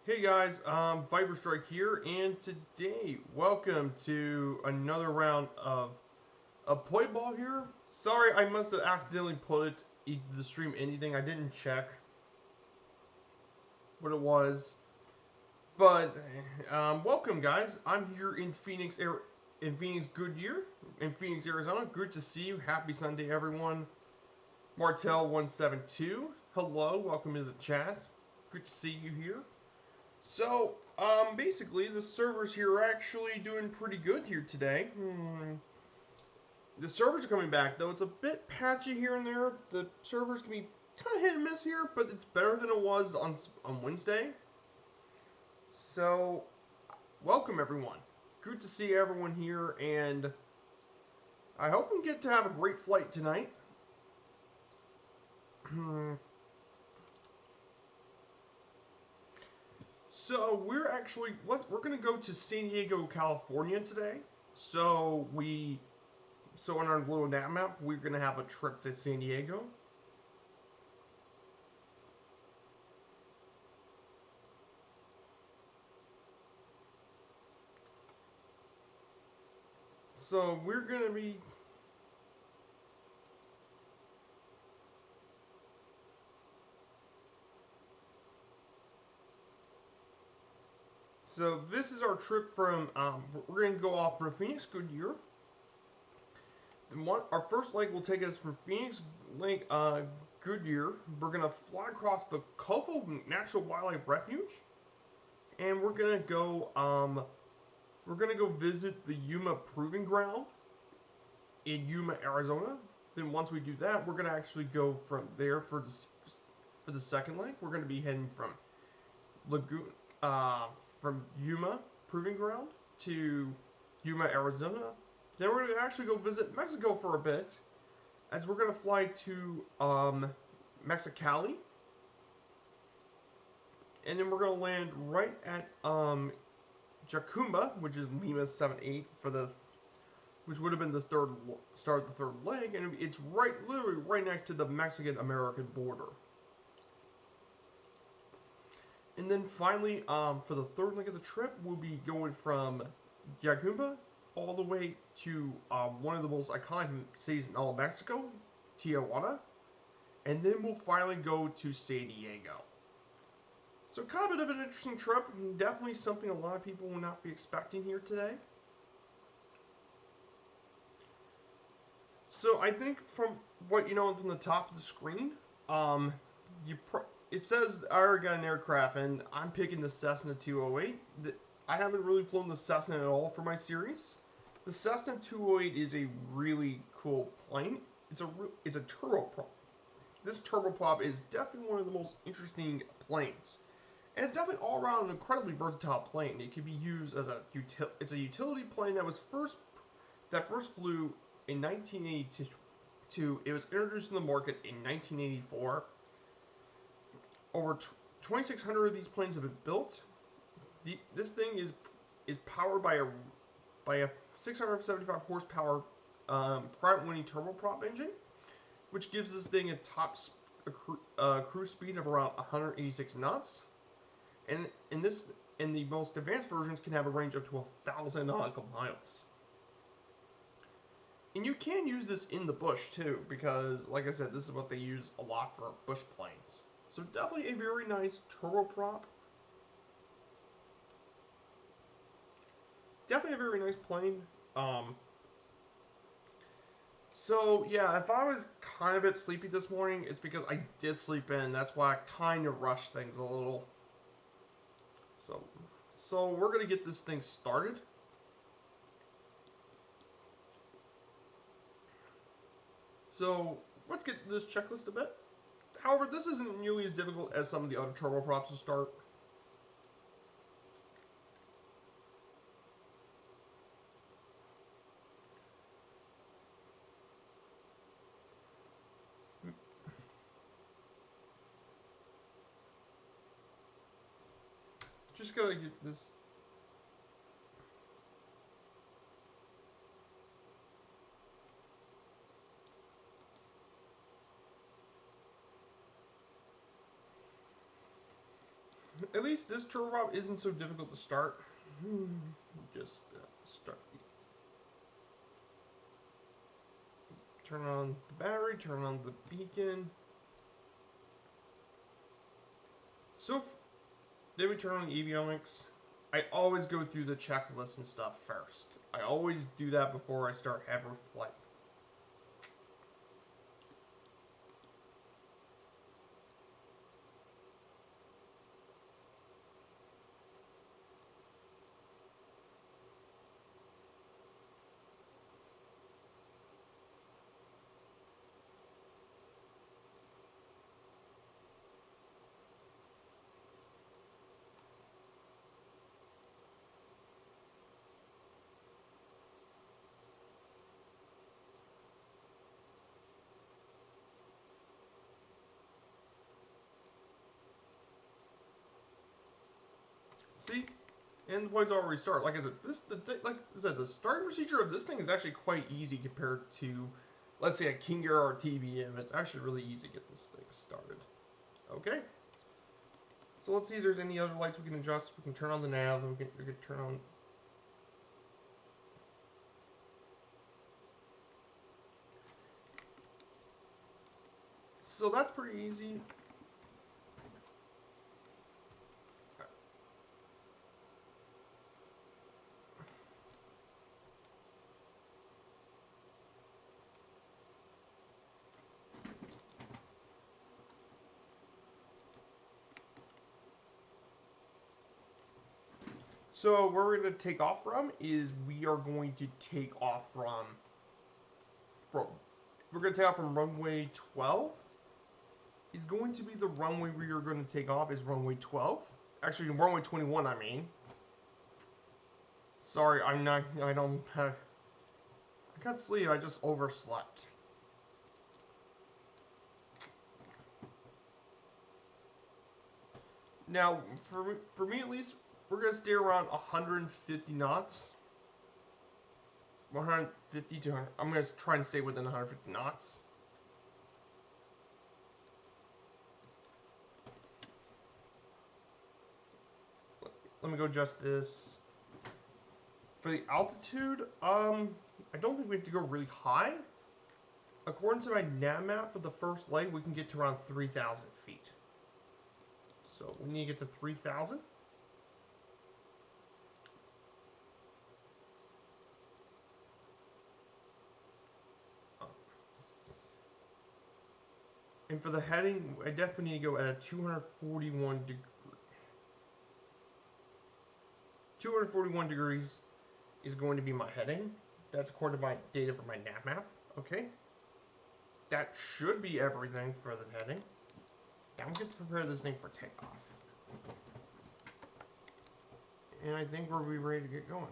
Hey guys, Viper Strike here, and today, welcome to another round of a play ball here. Sorry, I must have accidentally put the stream anything. I didn't check what it was, but welcome guys. I'm here in Phoenix, Goodyear, in Phoenix, Arizona. Good to see you. Happy Sunday, everyone. Martel172, hello, welcome to the chat. Good to see you here. So, basically, the servers here are actually doing pretty good here today. The servers are coming back, though. It's a bit patchy here and there. The servers can be kind of hit and miss here, but it's better than it was on Wednesday. So, welcome, everyone. Good to see everyone here, and I hope we get to have a great flight tonight. So we're going to go to San Diego, California today. So on our little nav map, we're going to have a trip to San Diego. So we're going to be So this is our trip from we're going to go off from Phoenix, Goodyear. Our first leg will take us from Phoenix Lake, Goodyear. We're going to fly across the Cofo Natural Wildlife Refuge, and we're going to go visit the Yuma Proving Ground in Yuma, Arizona. Then once we do that, we're going to actually go from there for the second leg. We're going to be heading from Lagoon from Yuma Proving Ground to Yuma, Arizona. Then we're going to actually go visit Mexico for a bit, as we're going to fly to Mexicali, and then we're going to land right at Jacumba, which is Lima 78 which would have been the start of the third leg, and it's literally right next to the Mexican-American border. And then finally, for the third leg of the trip, we'll be going from Jacumba all the way to one of the most iconic cities in all of Mexico, Tijuana, and then we'll finally go to San Diego. So kind of a bit of an interesting trip, and definitely something a lot of people will not be expecting here today. So I think from what you know from the top of the screen, it says Aragon aircraft, and I'm picking the Cessna 208. I haven't really flown the Cessna at all for my series. The Cessna 208 is a really cool plane. It's a turboprop. This turboprop is definitely one of the most interesting planes. And it's definitely all around an incredibly versatile plane. It can be used as it's a utility plane that first flew in 1982. It was introduced in the market in 1984. Over 2,600 of these planes have been built. This thing is powered by a 675 horsepower Pratt & Whitney turboprop engine, which gives this thing a cruise speed of around 186 knots. And the most advanced versions can have a range up to 1,000 nautical miles. And you can use this in the bush too, because like I said, this is what they use a lot for bush planes. So definitely a very nice turboprop. Definitely a very nice plane. So yeah, if I was kind of a bit sleepy this morning, it's because I did sleep in. That's why I kind of rushed things a little. So we're gonna get this thing started. So let's get this checklist a bit. However, this isn't nearly as difficult as some of the other turboprops to start. Just gotta get this. At least this turboprop isn't so difficult to start. Just start the... Turn on the battery, turn on the beacon. So, then we turn on the avionics. I always go through the checklist and stuff first. I always do that before I start ever flight. See? And the plane's already start. Like I said, the starting procedure of this thing is actually quite easy compared to, let's say, a King Air or TBM. It's actually really easy to get this thing started. Okay. So let's see if there's any other lights we can adjust. We can turn on the nav. We can turn on... So that's pretty easy. So where we're going to take off from is we are going to take off from... We're going to take off from runway 12. Is going to be the runway we are going to take off is runway 12. Actually, runway 21, I mean. Sorry, I don't have... I can't sleep, I just overslept. Now, for me at least, we're going to stay around 150 knots. 150 to... I'm going to try and stay within 150 knots. Let me go adjust this. For the altitude, I don't think we have to go really high. According to my nav map for the first leg, we can get to around 3,000 feet. So we need to get to 3,000. And for the heading, I definitely need to go at a 241 degree. 241 degrees is going to be my heading. That's according to my data for my nav map. Okay. That should be everything for the heading. Now I'm going to prepare this thing for takeoff. And I think we'll be ready to get going.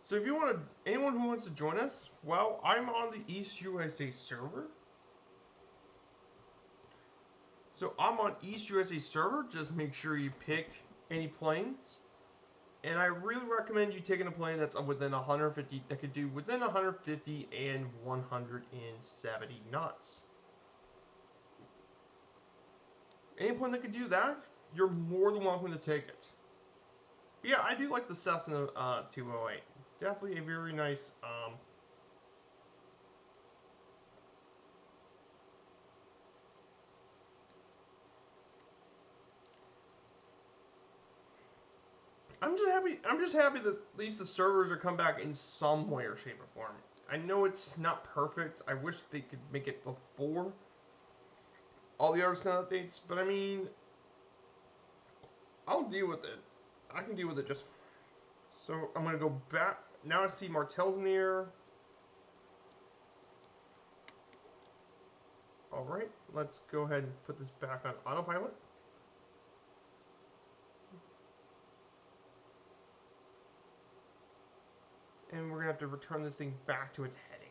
So if you want to, anyone who wants to join us, well, I'm on the East USA server. So I'm on East USA server. Just make sure you pick any planes. And I really recommend you taking a plane that's within 150, that could do within 150 and 170 knots. Any plane that could do that, you're more than welcome to take it. But yeah, I do like the Cessna 208. Definitely a very nice I'm just happy that at least the servers are come back in some way or shape or form. I know it's not perfect. I wish they could make it before all the other sound updates, but I mean, I'll deal with it. I can deal with it just... So I'm gonna go back. Now I see Martel's in the air. Alright, let's go ahead and put this back on autopilot. And we're gonna have to return this thing back to its heading.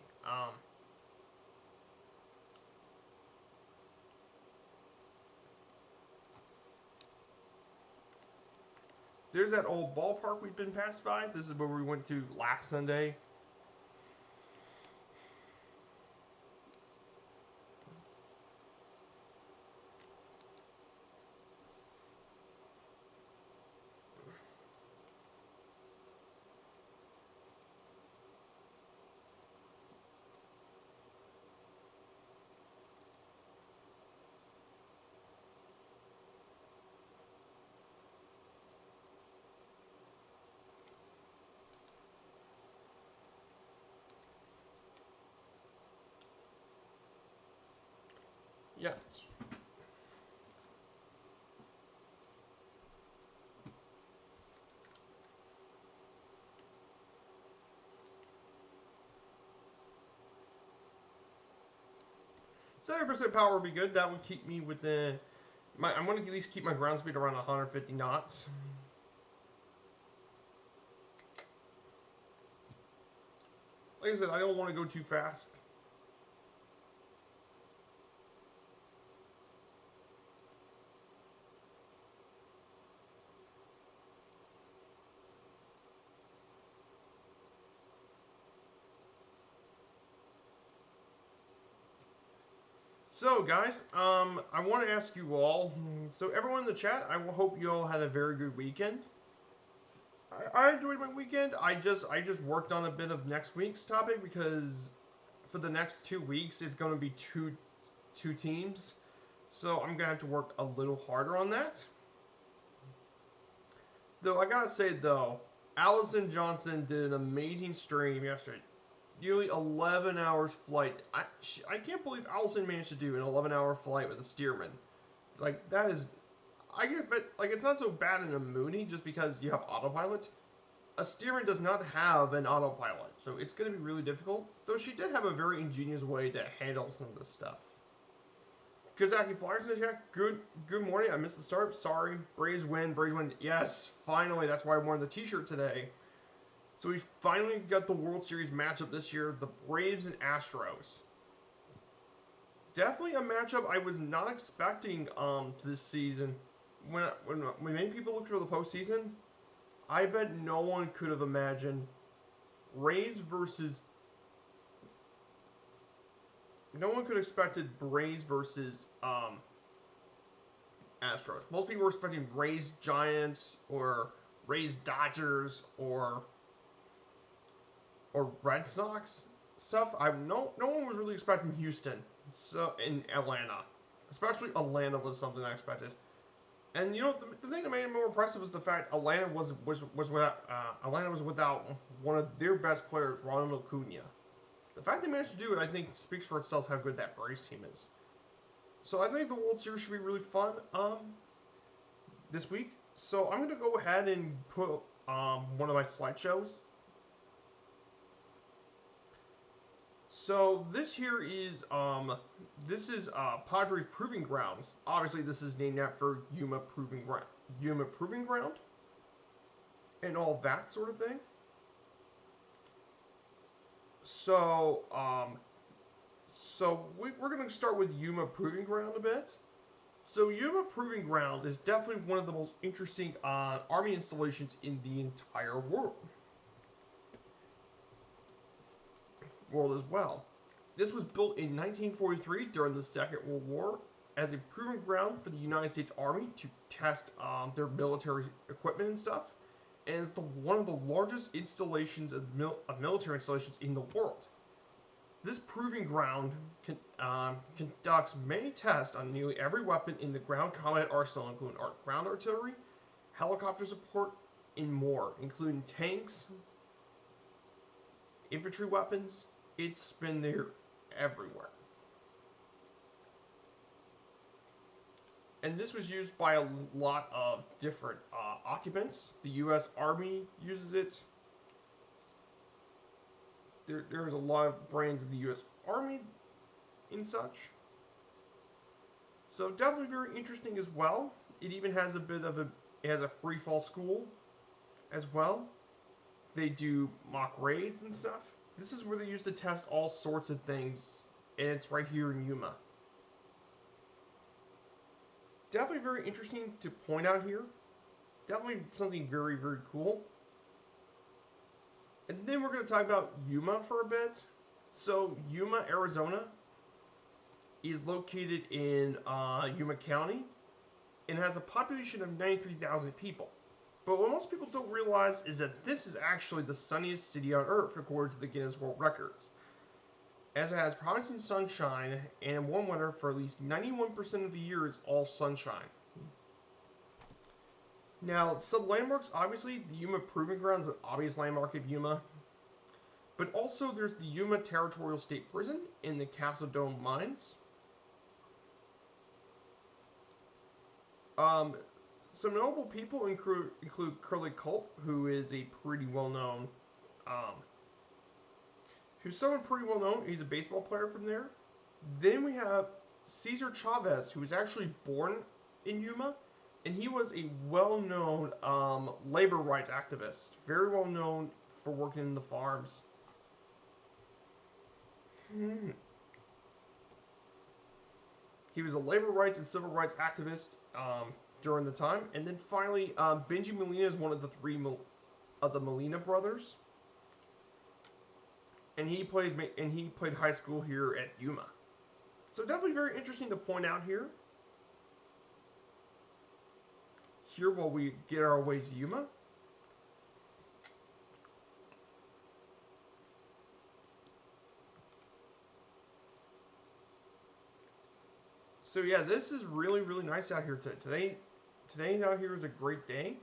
There's that old ballpark we've been passed by. This is where we went to last Sunday. Yeah. "70% power would be good. That would keep me within I'm going to at least keep my ground speed around 150 knots. Like I said, I don't want to go too fast. So, guys, I want to ask you all. So, everyone in the chat, I hope you all had a very good weekend. I enjoyed my weekend. I just worked on a bit of next week's topic because for the next 2 weeks it's going to be two teams. So I'm gonna have to work a little harder on that. Though I gotta say though, Allison Johnson did an amazing stream yesterday. Nearly 11 hours flight. I can't believe Allison managed to do an 11-hour flight with a steerman. Like that is, I get, but like it's not so bad in a Mooney just because you have autopilot. A steerman does not have an autopilot, so it's going to be really difficult. Though she did have a very ingenious way to handle some of this stuff. Kazaki Flyers in the chat. Good morning. I missed the start. Sorry. Braves win. Braves win. Yes, finally. That's why I'm wearing the t-shirt today. So we finally got the World Series matchup this year. The Braves and Astros. Definitely a matchup I was not expecting this season. When many people looked for the postseason, I bet no one could have imagined Braves versus. No one could have expected Braves versus Astros. Most people were expecting Rays Giants or Rays Dodgers or Red Sox stuff. No one was really expecting Houston. So in Atlanta, especially Atlanta was something I expected. And you know the thing that made it more impressive was the fact Atlanta was without one of their best players, Ronald Acuna. The fact they managed to do it, I think, speaks for itself how good that Braves team is. So I think the World Series should be really fun this week. So I'm going to go ahead and put one of my slideshows. So this here is Padres Proving Grounds. Obviously, this is named after Yuma Proving Ground, and all that sort of thing. So we're going to start with Yuma Proving Ground a bit. So Yuma Proving Ground is definitely one of the most interesting Army installations in the entire world as well. This was built in 1943 during the Second World War as a proving ground for the United States Army to test their military equipment and stuff. And it's one of the largest installations of military installations in the world. This proving ground conducts many tests on nearly every weapon in the ground combat arsenal, including ground artillery, helicopter support, and more, including tanks, infantry weapons. It's been there everywhere. And this was used by a lot of different occupants. The U.S. Army uses it. There's a lot of brands of the U.S. Army and such. So definitely very interesting as well. It even has it has a free fall school as well. They do mock raids and stuff. This is where they used to test all sorts of things, and it's right here in Yuma. Definitely very interesting to point out here. Definitely something very, very cool. And then we're going to talk about Yuma for a bit. So, Yuma, Arizona is located in Yuma County and has a population of 93,000 people. But what most people don't realize is that this is actually the sunniest city on Earth, according to the Guinness World Records, as it has promising sunshine and warm weather for at least 91% of the year is all sunshine. Now, some landmarks, obviously, the Yuma Proving Ground is an obvious landmark of Yuma, but also there's the Yuma Territorial State Prison in the Castle Dome Mines. Some notable people include Curly Culp, who is a pretty well-known, who's someone pretty well-known. He's a baseball player from there. Then we have Cesar Chavez, who was actually born in Yuma, and he was a well-known labor rights activist, very well known for working in the farms. He was a labor rights and civil rights activist during the time, and then finally, Benji Molina is one of the three of the Molina brothers, and he played high school here at Yuma. So definitely very interesting to point out here. Here, while we get our way to Yuma. So yeah, this is really, really nice out here today. Today out here is a great day.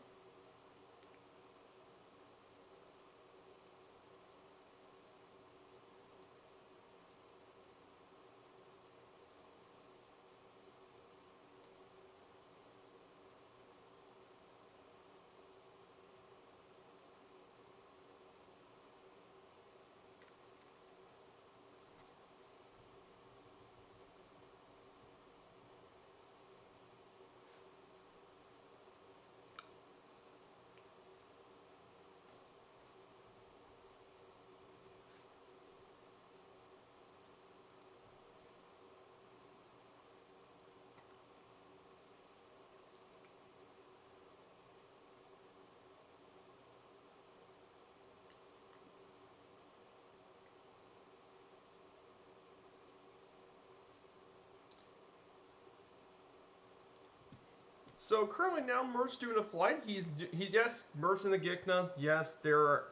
So currently now Murph's doing a flight. He's yes, Murph's in the Gikna. Yes, there are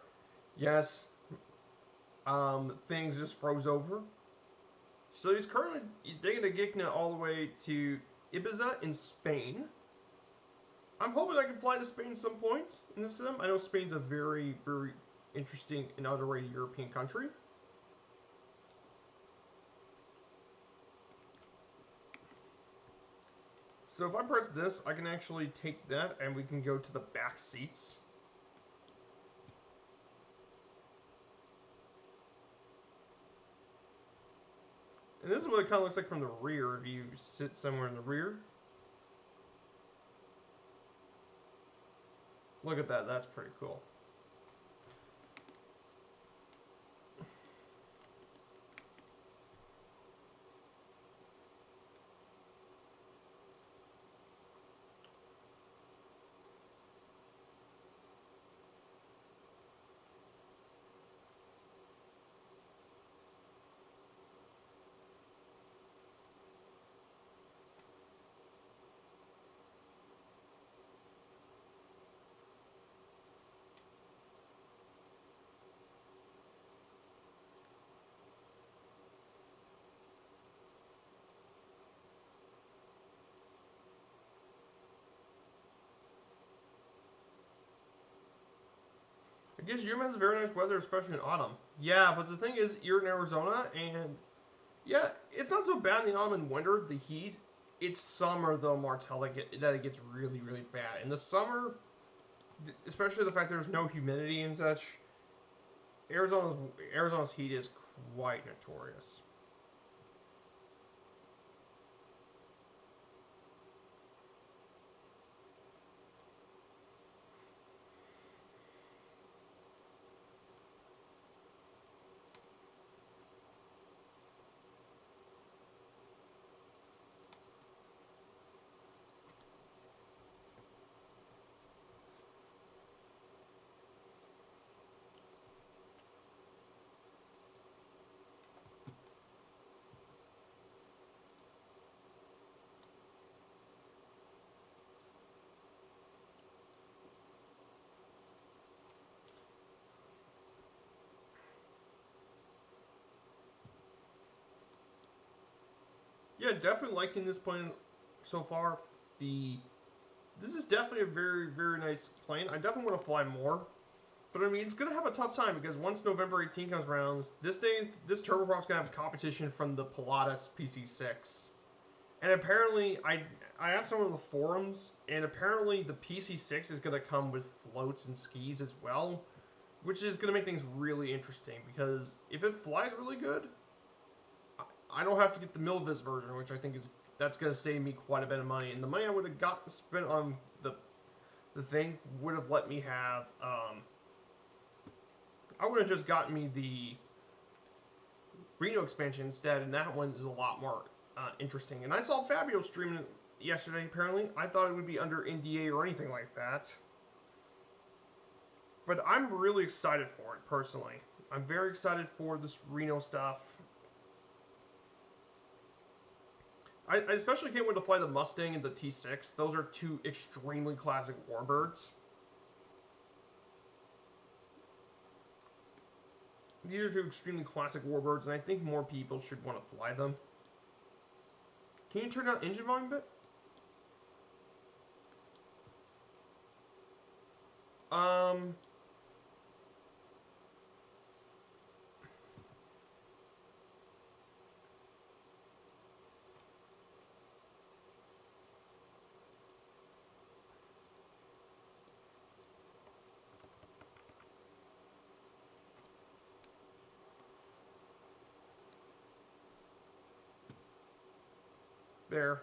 yes, things just froze over. So he's taking the Gikna all the way to Ibiza in Spain. I'm hoping I can fly to Spain at some point in this sim. I know Spain's a very, very interesting and underrated European country. So if I press this, I can actually take that and we can go to the back seats. And this is what it kind of looks like from the rear if you sit somewhere in the rear. Look at that, that's pretty cool. I guess Yuma has very nice weather, especially in autumn. Yeah, but the thing is, you're in Arizona, and yeah, it's not so bad in the autumn and winter, the heat. It's summer, though, Martel, that it gets really, really bad. In the summer, especially the fact there's no humidity and such, Arizona's heat is quite notorious. Yeah, definitely liking this plane so far. The This is definitely a very nice plane. I definitely want to fly more. But I mean, it's gonna have a tough time because once November 18 comes around, this turboprop's gonna have competition from the Pilatus PC6. And apparently, I asked someone on the forums, and apparently the PC6 is gonna come with floats and skis as well, which is gonna make things really interesting because if it flies really good, I don't have to get the Milvis version, which I think is that's gonna save me quite a bit of money, and the money I would have got spent on the thing would have let me have I would have just gotten me the Reno expansion instead, and that one is a lot more interesting. And I saw Fabio streaming it yesterday. Apparently, I thought it would be under NDA or anything like that. But I'm really excited for it personally. I'm very excited for this Reno stuff. I especially can't wait to fly the Mustang and the T6. Those are two extremely classic warbirds. These are two extremely classic warbirds, and I think more people should want to fly them. Can you turn down engine volume a bit? Um, there.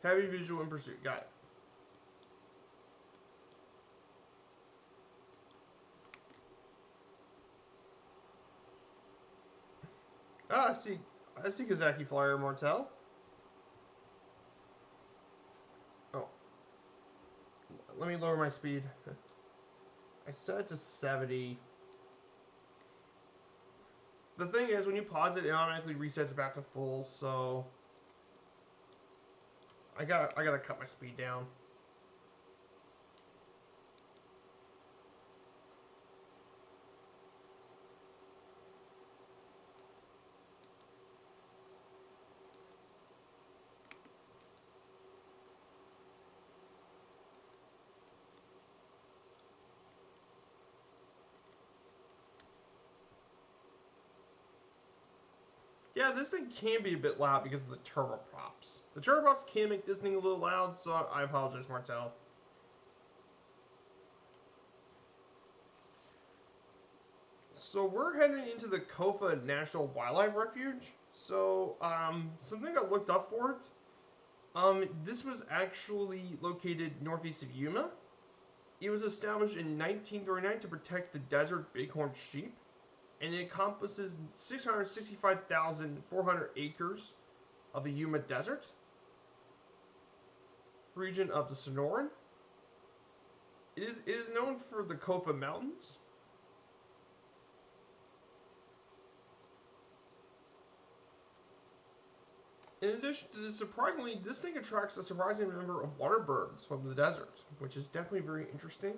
Heavy visual in pursuit. Got it. Ah, I see. I see Kazaki Flyer Martel. Oh, let me lower my speed. I set it to 70. The thing is, when you pause it, it automatically resets back to full. So I gotta cut my speed down. Yeah, this thing can be a bit loud because of the turboprops. The turboprops can make this thing a little loud, so I apologize, Martel. So we're heading into the Kofa National Wildlife Refuge. So, something I looked up for it. This was actually located northeast of Yuma. It was established in 1939 to protect the desert bighorn sheep, and it encompasses 665,400 acres of the Yuma Desert region of the Sonoran. It is known for the Kofa Mountains. In addition to this, surprisingly, this thing attracts a surprising number of water birds from the desert, which is definitely very interesting.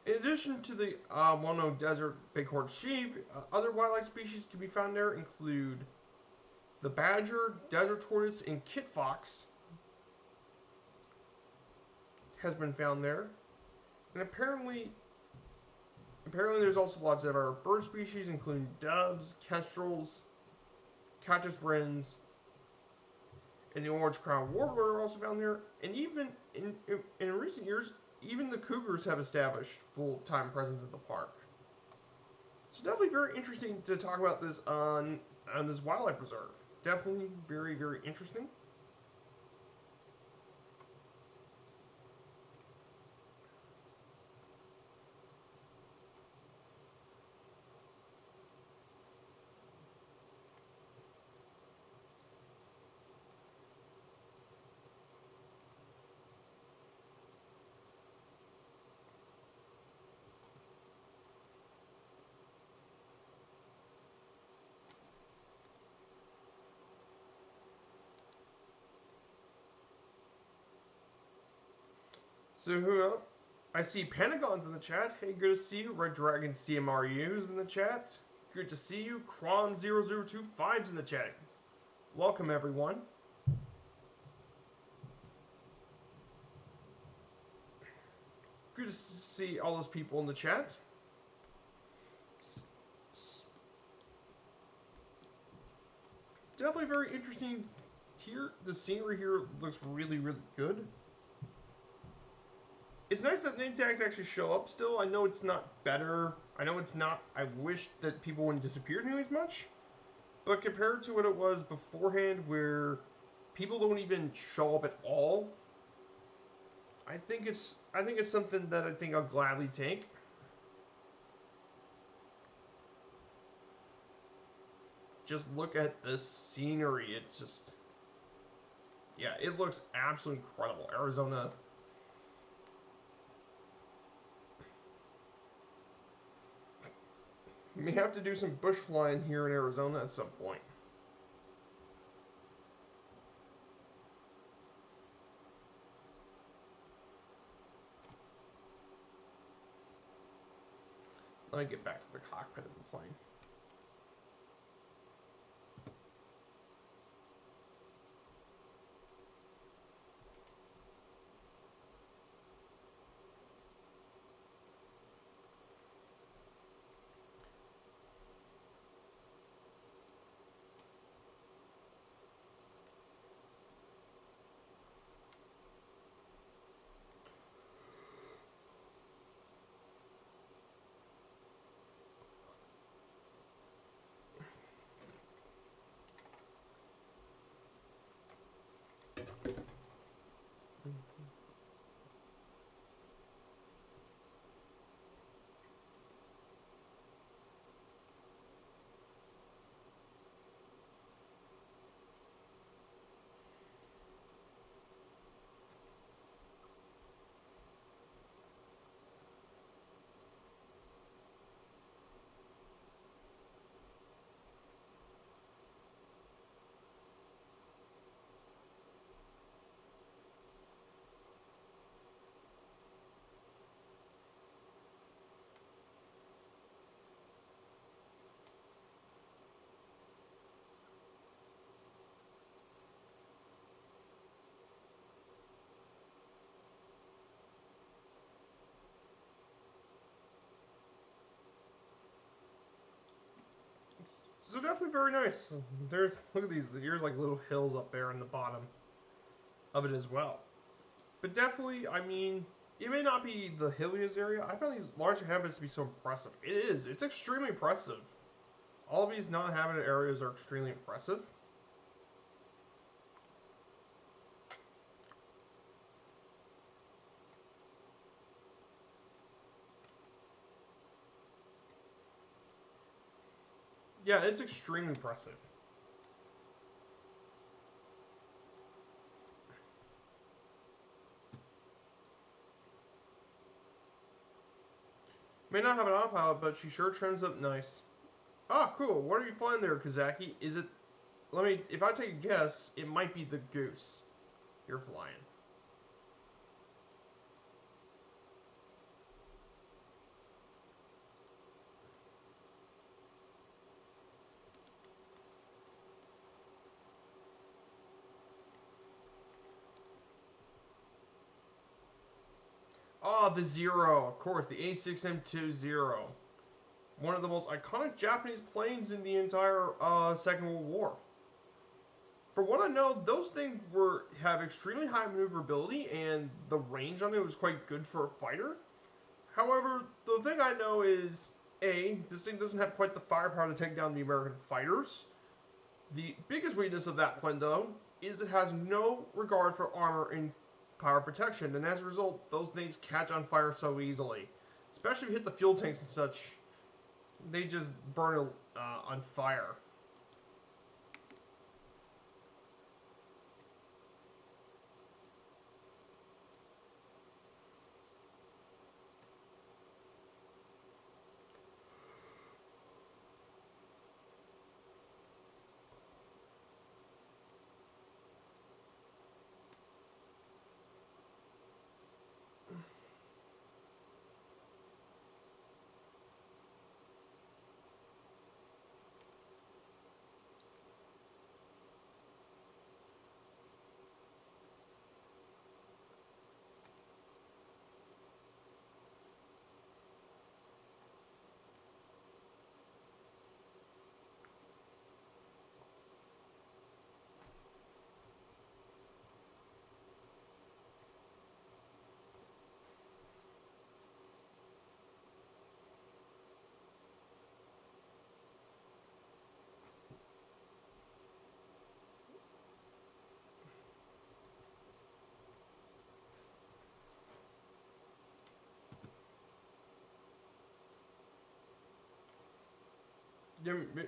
In addition to the well-known desert bighorn sheep, other wildlife species can be found there include the badger, desert tortoise, and kit fox has been found there. And apparently there's also lots of other bird species, including doves, kestrels, Cactus wrens, and the orange-crowned warbler are also found there. And even in recent years, even the cougars have established full-time presence in the park. So definitely very interesting to talk about this on this wildlife reserve. Definitely very, very interesting. So who else? I see Pentagon's in the chat. Hey, good to see you. Red Dragon CMRU's in the chat. Good to see you. Crom0025's in the chat. Welcome, everyone. Good to see all those people in the chat. Definitely very interesting here. The scenery here looks really, really good. It's nice that name tags actually show up still. I know it's not better. I know it's not. I wish that people wouldn't disappear nearly as much. But compared to what it was beforehand, where people don't even show up at all, I think it's something that I think I'll gladly take. Just look at this scenery. It's just, yeah, it looks absolutely incredible. Arizona. May have to do some bush flying here in Arizona at some point. Let me get back to the cockpit of the plane. So definitely very nice. There's look at these. There's like little hills up there in the bottom of it as well. But definitely, I mean, it may not be the hilliest area. I found these large habitats to be so impressive. It is. It's extremely impressive. All of these non-habited areas are extremely impressive. Yeah, it's extremely impressive. May not have an autopilot, but she sure turns up nice. Ah, cool. What are you flying there, Kazaki? Is it... Let me... If I take a guess, it might be the Goose you're flying. Ah, the Zero. Of course, the A6M20. One of the most iconic Japanese planes in the entire Second World War. For what I know, those things have extremely high maneuverability, and the range on it was quite good for a fighter. However, the thing I know is This thing doesn't have quite the firepower to take down the American fighters. The biggest weakness of that plane, though, is it has no regard for armor and power protection, and as a result, those things catch on fire so easily. Especially if you hit the fuel tanks and such, they just burn on fire.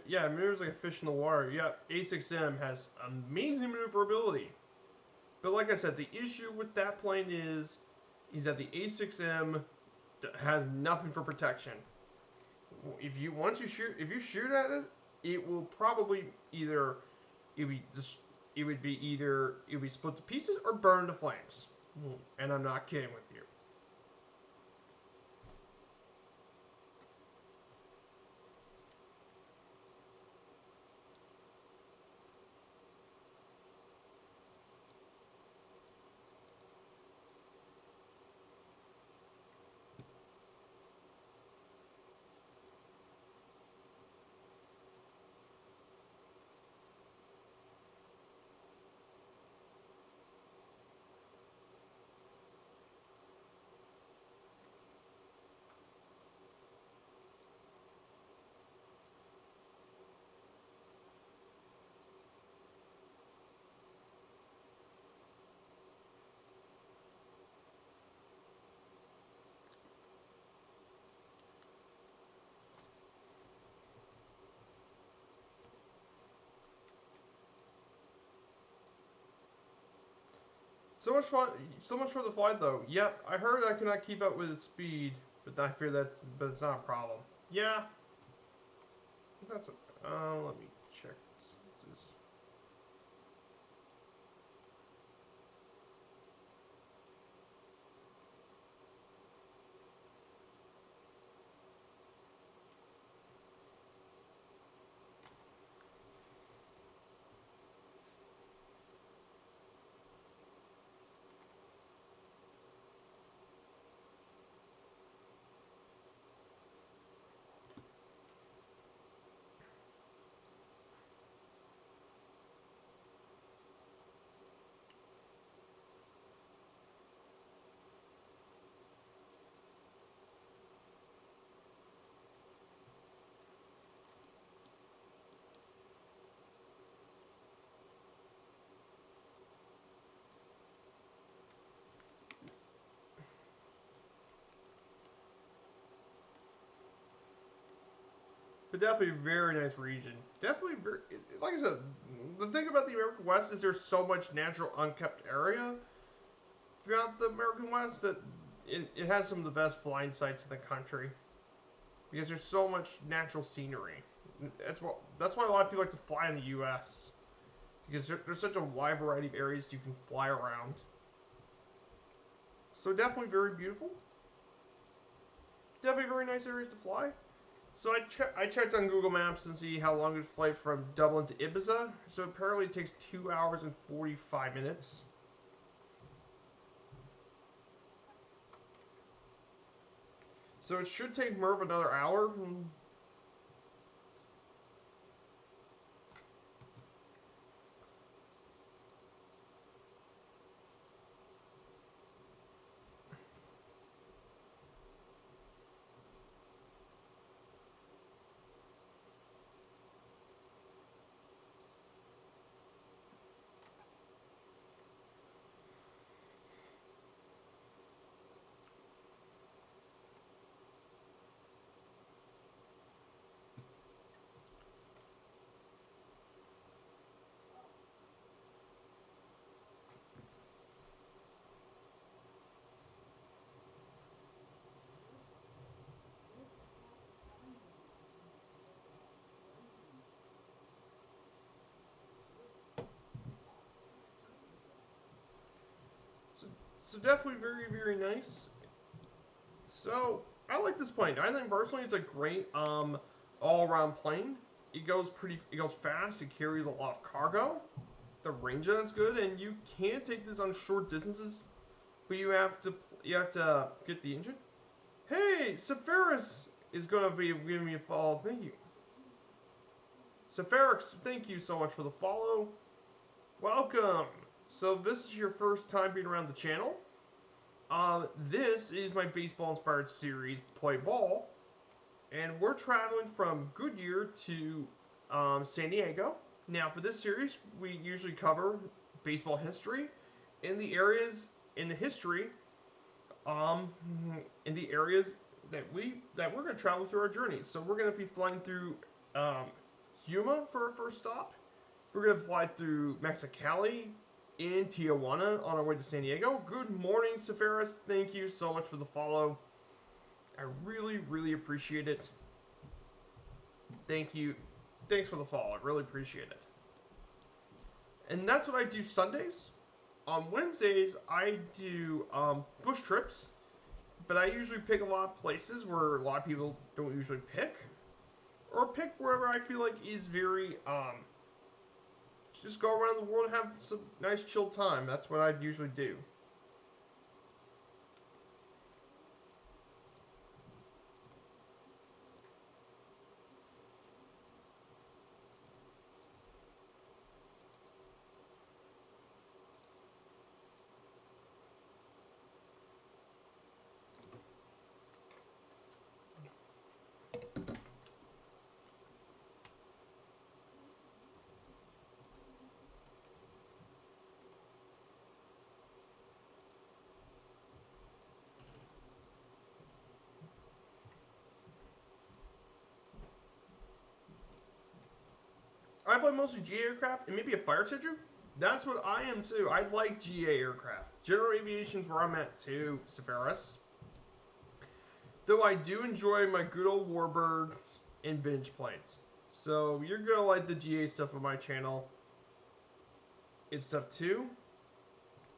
Yeah, maneuvers like a fish in the water. Yeah, A6M has amazing maneuverability. But like I said, the issue with that plane is that the A6M has nothing for protection. If you shoot at it, it will probably either it be just it would be either it would be split to pieces or burned to flames. And I'm not kidding with you. So much fun, so much for the flight though. Yep, I heard I cannot keep up with its speed, but I fear but it's not a problem. Yeah, that's. Let me check. This is, but definitely a very nice region. Definitely, very, like I said, the thing about the American West is there's so much natural unkept area throughout the American West that it has some of the best flying sites in the country because there's so much natural scenery. That's why a lot of people like to fly in the U.S. because there's such a wide variety of areas you can fly around. So definitely very beautiful. Definitely very nice areas to fly. So I checked on Google Maps and see how long it flight from Dublin to Ibiza. So apparently it takes 2 hours and 45 minutes. So it should take Merv another hour. So definitely very, very nice. So I like this plane. I think personally it's a great all-around plane. It goes fast. It carries a lot of cargo. The range on it's good, and you can take this on short distances, but you have to get the engine. Hey, Sephiris is gonna be giving me a follow. Thank you, Sephiris. Thank you so much for the follow. Welcome. So this is your first time being around the channel. This is my baseball-inspired series, Play Ball, and we're traveling from Goodyear to San Diego. Now, for this series, we usually cover baseball history in the areas in the history, um, in the areas that we're going to travel through our journeys. So we're going to be flying through um, Yuma for our first stop. We're going to fly through Mexicali in Tijuana on our way to San Diego. Good morning, Sephiris. Thank you so much for the follow. I really, really appreciate it. Thank you. Thanks for the follow. I really appreciate it. And that's what I do Sundays. On Wednesdays, I do bush trips, but I usually pick a lot of places where a lot of people don't usually pick, or pick wherever I feel like is very just go around the world and have some nice chill time. That's what I usually do. I fly mostly GA aircraft and maybe a fire chaser. That's what I am too. I like GA aircraft. General aviation's where I'm at too, Sephiris. Though I do enjoy my good old Warbirds and vintage planes. So you're gonna like the GA stuff on my channel. It's stuff too.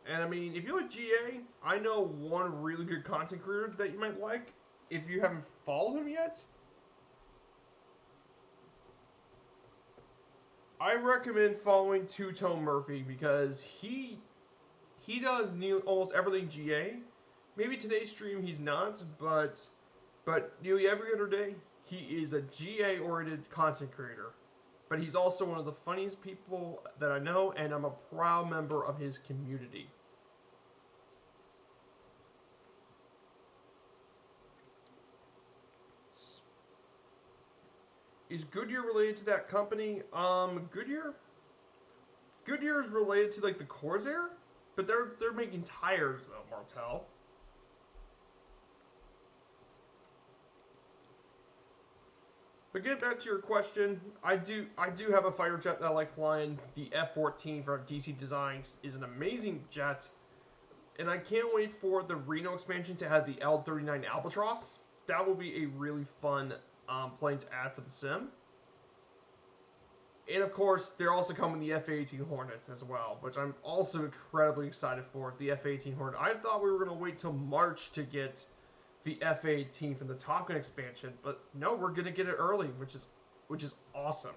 And I mean, if you like GA, I know one really good content creator that you might like. If you haven't followed him yet, I recommend following Two Tone Murphy because he does almost everything GA. Maybe today's stream he's not, but nearly every other day he is a GA oriented content creator. But he's also one of the funniest people that I know, and I'm a proud member of his community. Is Goodyear related to that company? Goodyear is related to like the Corsair, but they're making tires though, Martel. But getting back to your question, I do have a fighter jet that I like flying. The F-14 from DC Designs is an amazing jet, and I can't wait for the Reno expansion to have the L-39 Albatross. That will be a really fun plane to add for the sim. And of course, they're also coming the F-18 Hornet as well, which I'm also incredibly excited for. The F-18 Hornet. I thought we were going to wait till March to get the F-18 from the Top Gun expansion, but no, we're going to get it early, which is awesome.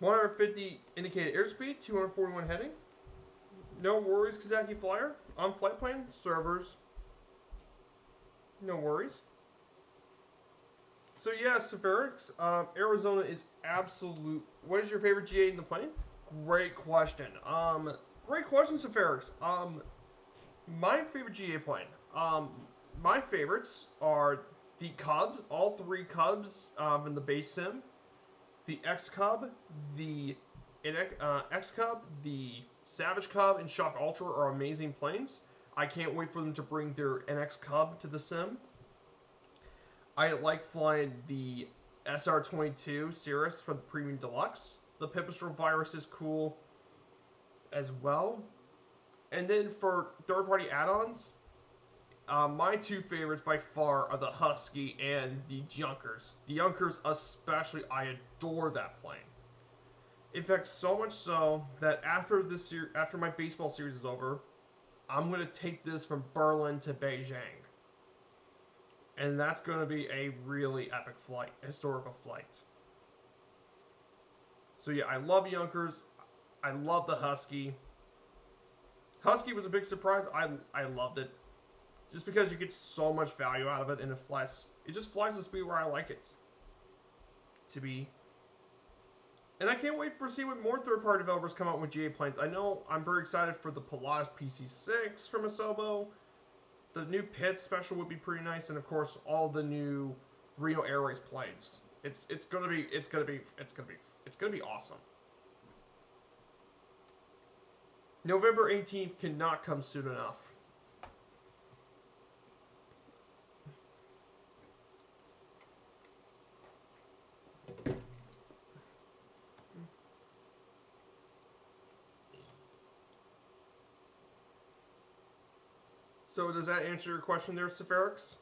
(150) indicated airspeed, 241 heading. No worries, Kazaki Flyer. On flight plan, servers. No worries. So yeah, Severix, Arizona is absolute. What is your favorite GA in the plane? Great question. Great question, Severix. My favorite GA plane. My favorites are the Cubs, all three Cubs in the base sim. The X Cub, the X Cub, the Savage Cub, and Shock Ultra are amazing planes. I can't wait for them to bring their NX Cub to the sim. I like flying the SR22 Cirrus for the Premium Deluxe. The Pipistrel Virus is cool as well. And then for third-party add-ons, my two favorites by far are the Husky and the Junkers. The Junkers especially, I adore that plane. In fact, so much so that after my baseball series is over, I'm going to take this from Berlin to Beijing. And that's going to be a really epic flight, historical flight. So yeah, I love Junkers. I love the Husky. Husky was a big surprise. I loved it. Just because you get so much value out of it and it flies. It just flies the speed where I like it to be. And I can't wait for see what more third-party developers come out with GA planes. I know I'm very excited for the Pilatus PC6 from Asobo. The new Pit special would be pretty nice, and of course all the new Reno Airways planes. It's gonna be awesome. November 18th cannot come soon enough. So does that answer your question there, Sepharix?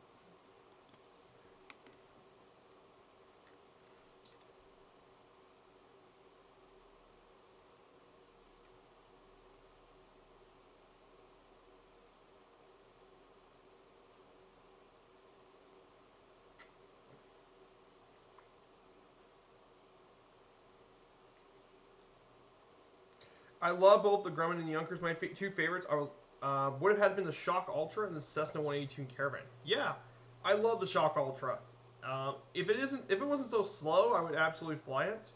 I love both the Grumman and the Junkers. My two favorites are would have had been the Shock Ultra and the Cessna 182 Caravan. Yeah, I love the Shock Ultra. If it wasn't so slow, I would absolutely fly it.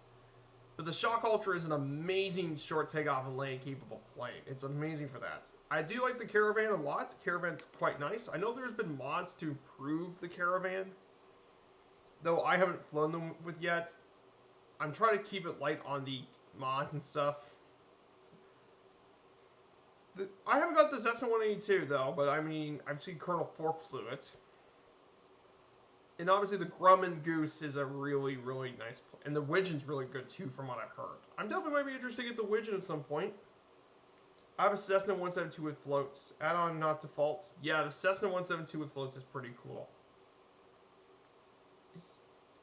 But the Shock Ultra is an amazing short takeoff and landing capable plane. It's amazing for that. I do like the Caravan a lot. The Caravan's quite nice. I know there's been mods to improve the Caravan, though I haven't flown them with yet. I'm trying to keep it light on the mods and stuff. I haven't got the Cessna 182 though, but I mean, I've seen Colonel Fork flew it. And obviously the Grumman Goose is a really, really nice plane. And the Widgeon's really good too, from what I've heard. I'm definitely might be interested to get the Widgeon at some point. I have a Cessna 172 with floats. Add-on not defaults. Yeah, the Cessna 172 with floats is pretty cool.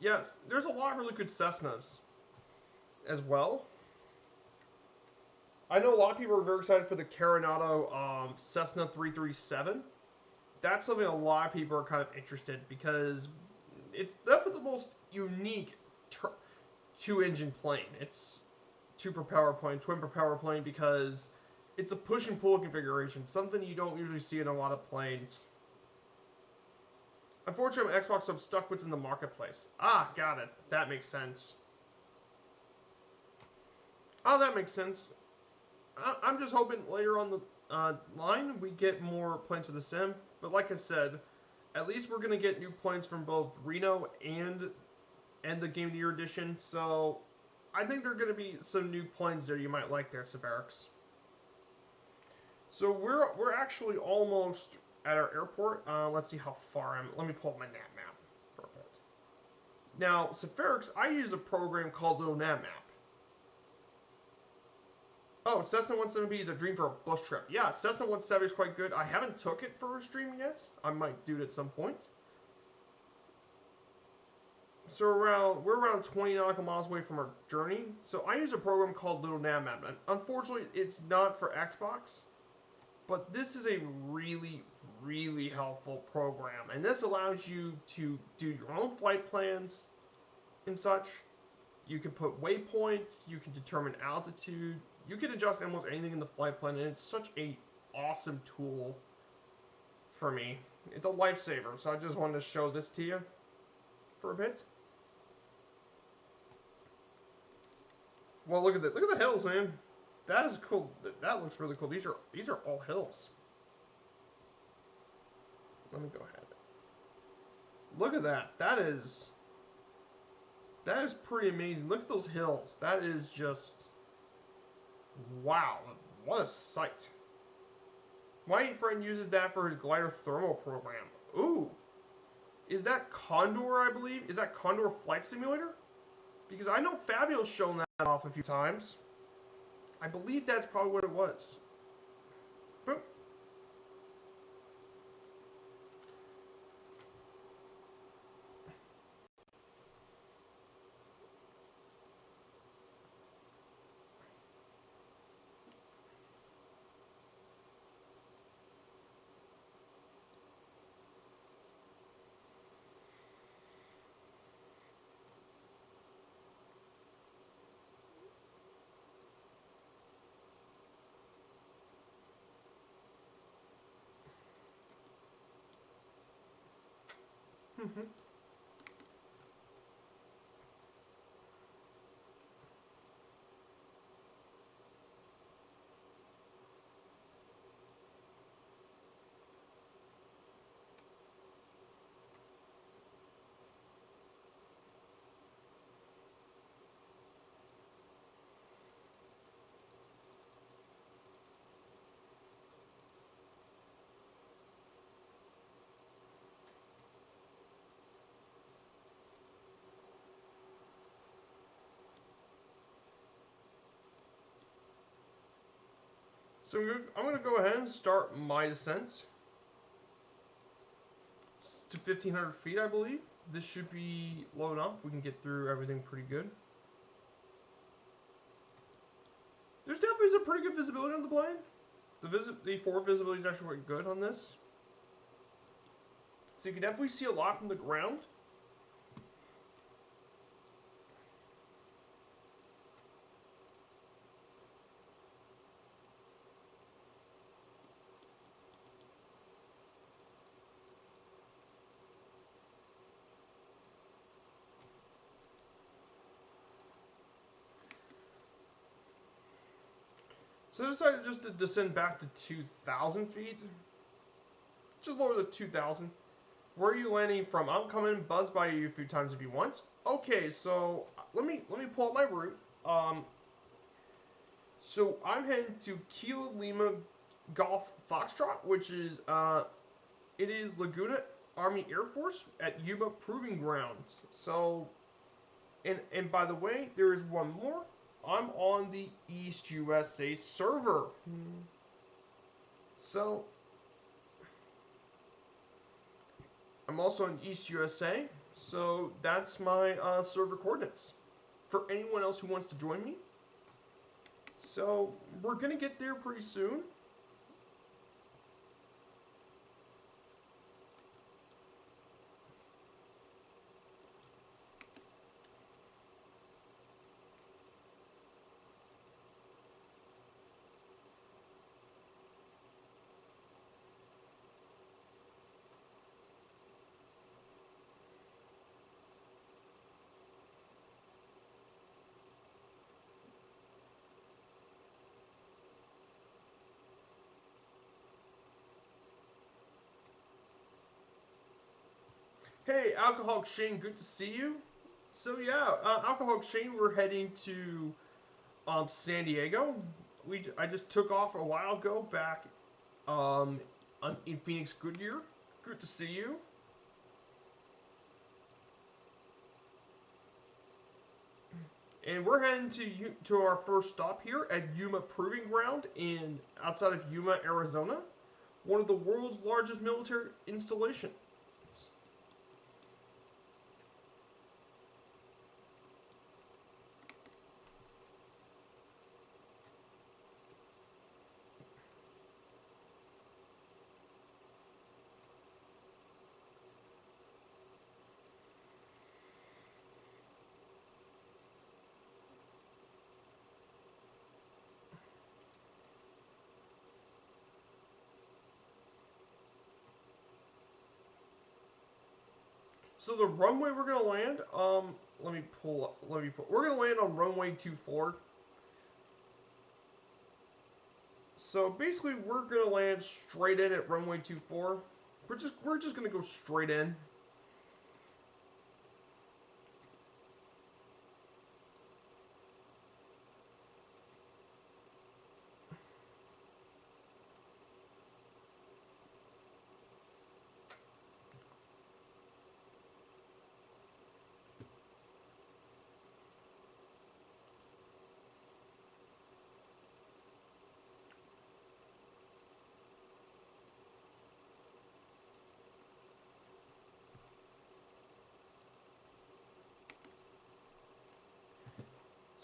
Yes, there's a lot of really good Cessnas as well. I know a lot of people are very excited for the Carenado Cessna 337. That's something a lot of people are kind of interested because it's definitely the most unique two-engine plane. It's twin propeller plane because it's a push and pull configuration, something you don't usually see in a lot of planes. Unfortunately, on Xbox, I'm stuck what's in the marketplace. Ah, got it. That makes sense. Oh, that makes sense. I'm just hoping later on the line we get more planes for the sim. But like I said, at least we're gonna get new planes from both Reno and the Game of the Year edition. So I think there are gonna be some new planes there you might like there, Severix. So we're actually almost at our airport. Let's see how far I'm. Let me pull up my nav map for a bit. Now, Severix, I use a program called Little Nav Map. Oh, Cessna 170 is a dream for a bush trip. Yeah, Cessna 170 is quite good. I haven't took it for a stream yet. I might do it at some point. So we're around 20 nautical miles away from our journey. So I use a program called Little Nav Map. And unfortunately, it's not for Xbox. But this is a really, really helpful program. And this allows you to do your own flight plans and such. You can put waypoints. You can determine altitude. You can adjust almost anything in the flight plan, and it's such a awesome tool for me. It's a lifesaver, so I just wanted to show this to you for a bit. Well, look at the hills, man. That is cool. That looks really cool. These are all hills. Let me go ahead. Look at that. That is pretty amazing. Look at those hills. That is just wow, what a sight. My friend uses that for his glider thermal program. Ooh. Is that Condor, I believe? Is that Condor Flight Simulator? Because I know Fabio's shown that off a few times. I believe that's probably what it was. Boom. So I'm going to go ahead and start my descent to 1,500 feet, I believe. This should be low enough. We can get through everything pretty good. There's definitely some pretty good visibility on the plane. The forward visibility is actually quite good on this. So you can definitely see a lot from the ground. So I decided just to descend back to 2,000 feet. Just lower the 2,000. Where are you landing from? I'm coming. Buzz by you a few times if you want. Okay, so let me pull up my route. So I'm heading to Kilo Lima Golf Foxtrot, which is it is Laguna Army Air Force at Yuma Proving Grounds. So, and by the way, there is one more. I'm on the East USA server. So, I'm also in East USA. So that's my server coordinates for anyone else who wants to join me. So we're gonna get there pretty soon. Hey, Alcoholic Shane, good to see you. So yeah, Alcoholic Shane, we're heading to San Diego. I just took off a while ago back in Phoenix Goodyear. Good to see you. And we're heading to our first stop here at Yuma Proving Ground in outside of Yuma, Arizona, one of the world's largest military installations. So the runway we're gonna land, we're gonna land on runway 24. So basically, we're gonna land straight in at runway 24. We're just gonna go straight in.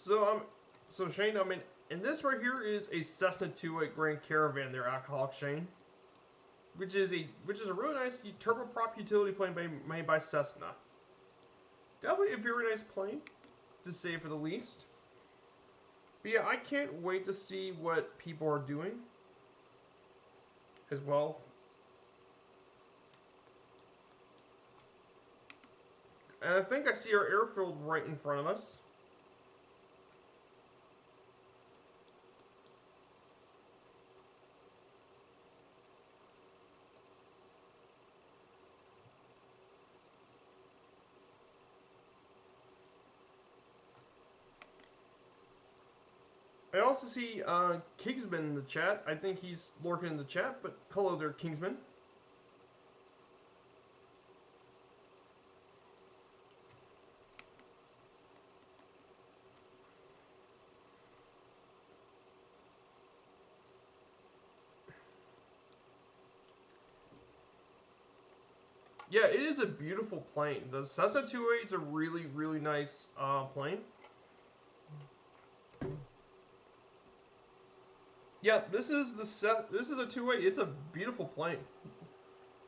So Shane, I mean, and this right here is a Cessna 208 Grand Caravan there, Alcoholic Shane, which is a really nice turboprop utility plane made by Cessna. Definitely a very nice plane, to say for the least. But yeah, I can't wait to see what people are doing as well. And I think I see our airfield right in front of us. I also see Kingsman in the chat. I think he's lurking in the chat, but hello there, Kingsman. Yeah, it is a beautiful plane. The Cessna 208 is a really, really nice plane. Yeah, this is a 208. It's a beautiful plane.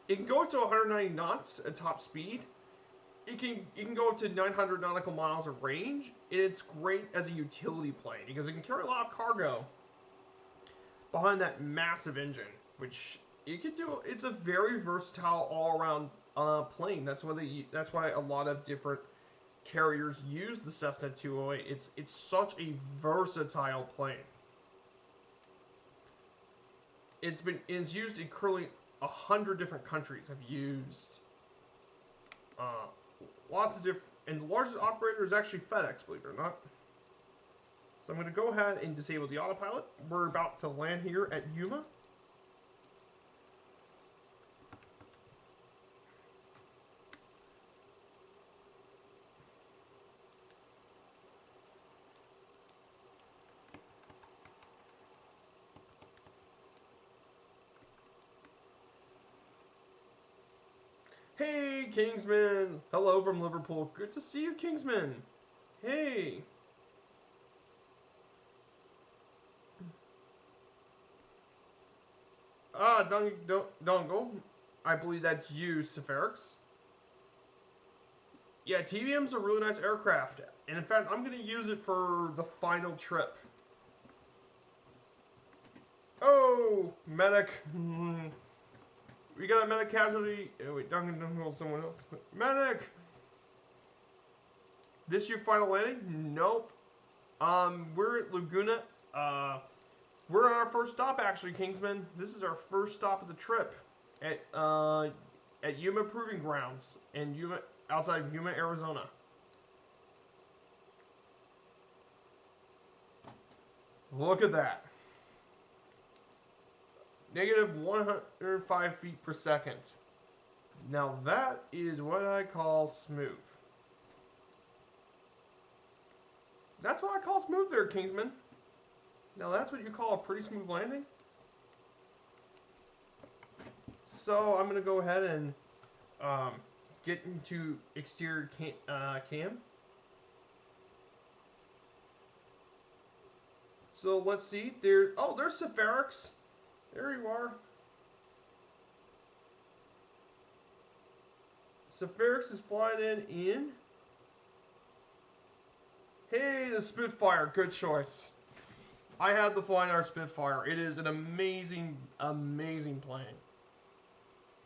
It can go up to 190 knots at top speed. It can go up to 900 nautical miles of range, and it's great as a utility plane because it can carry a lot of cargo behind that massive engine, which it can do. It's a very versatile all-around plane. That's why a lot of different carriers use the Cessna 208. It's such a versatile plane. It's used in currently 100 different countries have used uh, lots of different, and the largest operator is actually FedEx, believe it or not. So I'm going to go ahead and disable the autopilot. We're about to land here at Yuma. Hey, Kingsman! Hello from Liverpool. Good to see you, Kingsman. Hey. Dongle. I believe that's you, Safarix. Yeah, TVM's a really nice aircraft. And in fact, I'm going to use it for the final trip. Oh, medic. We got a medic casualty. Oh, wait, Duncan hold someone else. Medic! This your final landing? Nope. We're at Laguna. We're on our first stop, actually, Kingsman. This is our first stop of the trip at Yuma Proving Grounds in Yuma, outside of Yuma, Arizona. Look at that. Negative 105 feet per second. Now that is what I call smooth. That's what I call smooth there, Kingsman. Now that's what you call a pretty smooth landing. So I'm going to go ahead and get into exterior cam. So let's see. There's Safarix. There you are. Safarix is flying in. Hey, the Spitfire. Good choice. I had the Flying R Spitfire. It is an amazing, amazing plane.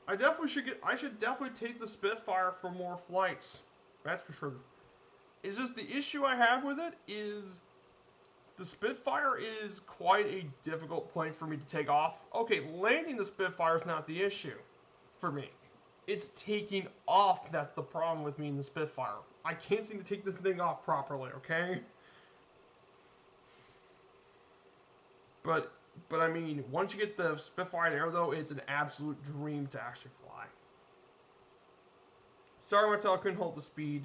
I should definitely take the Spitfire for more flights. That's for sure. It's just the issue I have with it is the Spitfire is quite a difficult plane for me to take off. Okay, landing the Spitfire is not the issue for me. It's taking off that's the problem with me in the Spitfire. I can't seem to take this thing off properly, okay? But I mean, once you get the Spitfire in the air, though, it's an absolute dream to actually fly. Sorry, Martel, I couldn't hold the speed.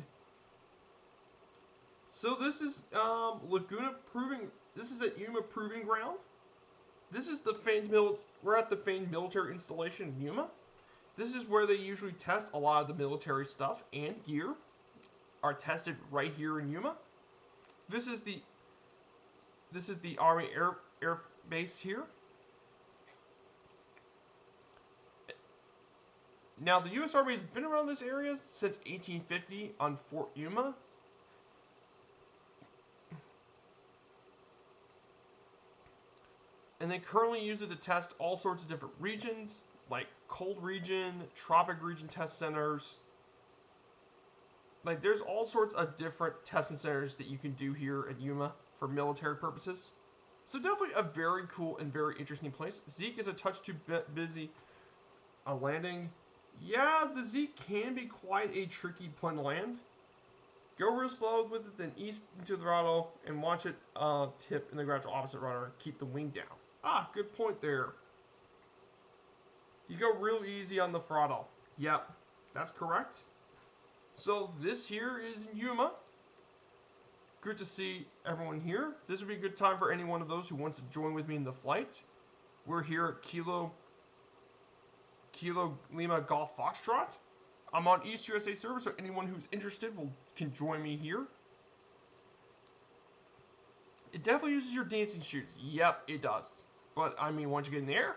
So this is Laguna Proving. This is at Yuma Proving Ground. This is the we're at the famed military installation in Yuma. This is where they usually test a lot of the military stuff and gear are tested right here in Yuma. This is the This is the Army Air Base here. Now, the U.S. Army has been around this area since 1850 on Fort Yuma. And they currently use it to test all sorts of different regions, like cold region, tropic region test centers. Like, there's all sorts of different testing centers that you can do here at Yuma for military purposes. So definitely a very cool and very interesting place. Zeke is a touch too busy landing. Yeah, the Zeke can be quite a tricky plane to land. Go real slow with it, then east into the throttle, and watch it tip in the gradual opposite rudder and keep the wing down. Ah, good point there. You go real easy on the throttle. Yep, that's correct. So this here is Yuma. Good to see everyone here. This would be a good time for any one of those who wants to join with me in the flight. We're here at Kilo Lima Golf Foxtrot. I'm on East USA service, so anyone who's interested can join me here. It definitely uses your dancing shoes. Yep, it does. But, I mean, once you get in the air,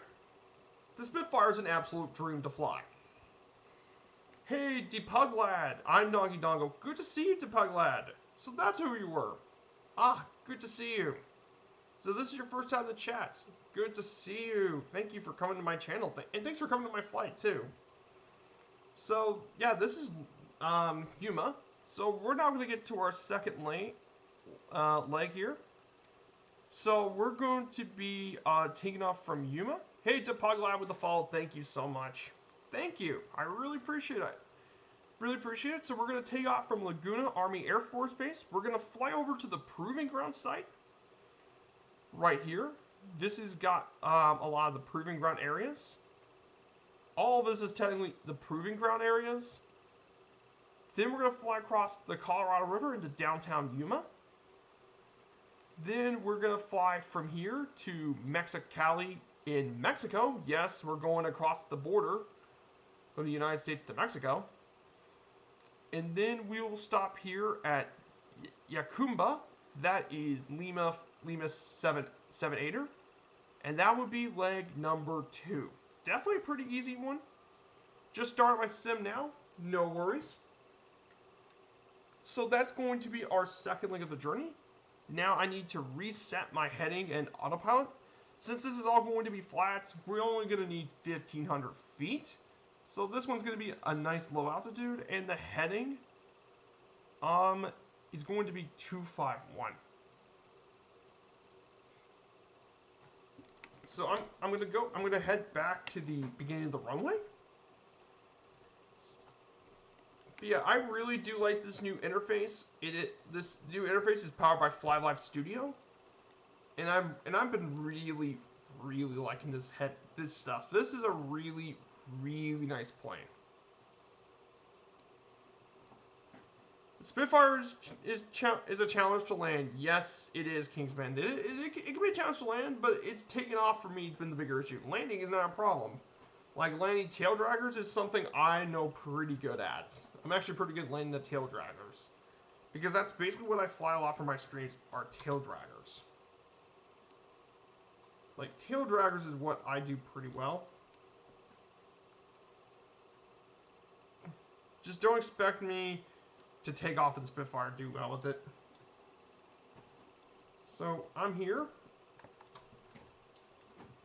the Spitfire is an absolute dream to fly. Hey, Depug Lad. I'm Doggy Dongo. Good to see you, Depug Lad. So that's who you were. Ah, good to see you. So this is your first time to chat. Good to see you. Thank you for coming to my channel. And thanks for coming to my flight, too. So, yeah, this is Yuma. So we're now going to get to our second leg here. So we're going to be taking off from Yuma. Hey, Depug Lad with the follow. Thank you so much. Thank you. I really appreciate it. Really appreciate it. So we're going to take off from Laguna Army Air Force Base. We're going to fly over to the Proving Ground site. Right here. This has got a lot of the Proving Ground areas. All of this is technically the Proving Ground areas. Then we're going to fly across the Colorado River into downtown Yuma. Then we're going to fly from here to Mexicali in Mexico. Yes, we're going across the border from the United States to Mexico. And then we will stop here at Yacumba. That is Lima 778er. And that would be leg number 2. Definitely a pretty easy one. Just start my sim now. No worries. So that's going to be our second leg of the journey. Now I need to reset my heading and autopilot. Since this is all going to be flats, we're only going to need 1,500 feet. So this one's going to be a nice low altitude, and the heading is going to be 251. So I'm going to head back to the beginning of the runway. But yeah, I really do like this new interface. This new interface is powered by FlyLife Studio, and I've been really liking this stuff. This is a really nice plane. The Spitfire is a challenge to land. Yes, it is, Kingsman. It can be a challenge to land, but it's taken off for me. It's been the bigger issue. Landing is not a problem. Like, landing tail draggers is something I know pretty good at. I'm actually pretty good at landing the tail draggers. Because that's basically what I fly a lot for my streams, are tail draggers. Like, tail draggers is what I do pretty well. Just don't expect me to take off with the Spitfire and do well with it. So, I'm here.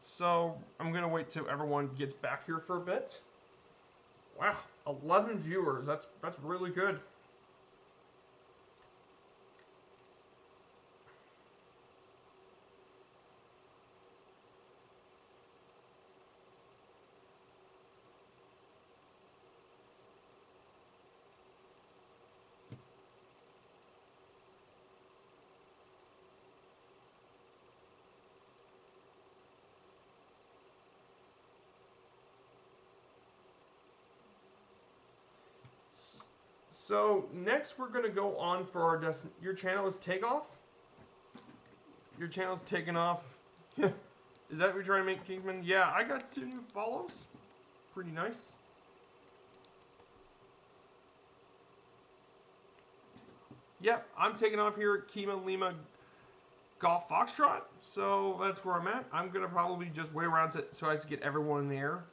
So, I'm going to wait till everyone gets back here for a bit. Wow, 11 viewers. That's really good. So next we're going to go on for our your channel is Takeoff? Your channel's taken off. Is that what you're trying to make, Kingsman? Yeah, I got 2 new follows. Pretty nice. Yep, I'm taking off here at Kilo Lima Golf Foxtrot. So that's where I'm at. I'm gonna probably just wait around so as to get everyone in the air.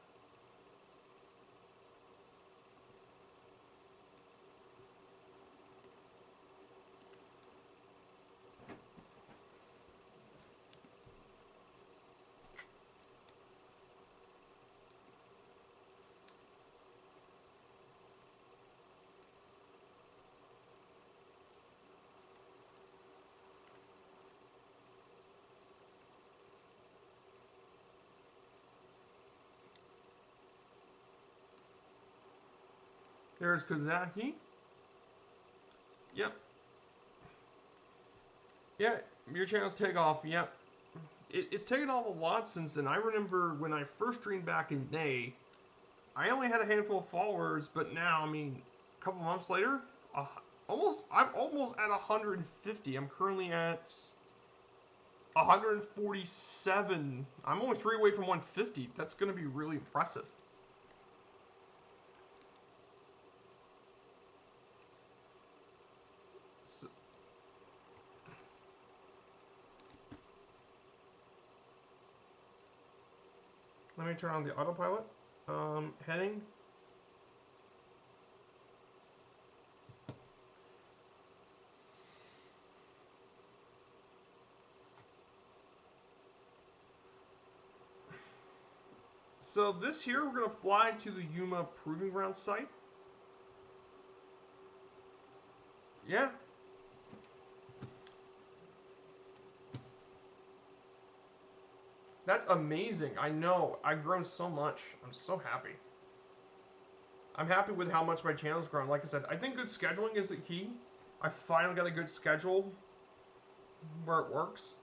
There's Kozaki. Yep. Yeah, your channel's take off. Yep. It's taken off a lot since then. I remember when I first streamed back in May, I only had a handful of followers, but now, I mean, a couple months later, I'm almost at 150. I'm currently at 147. I'm only 3 away from 150. That's going to be really impressive. So, let me turn on the autopilot. Heading. So this here, we're going to fly to the Yuma Proving Ground site. Yeah. That's amazing. I know. I've grown so much. I'm so happy. I'm happy with how much my channel's grown. Like I said, I think good scheduling is the key. I finally got a good schedule where it works.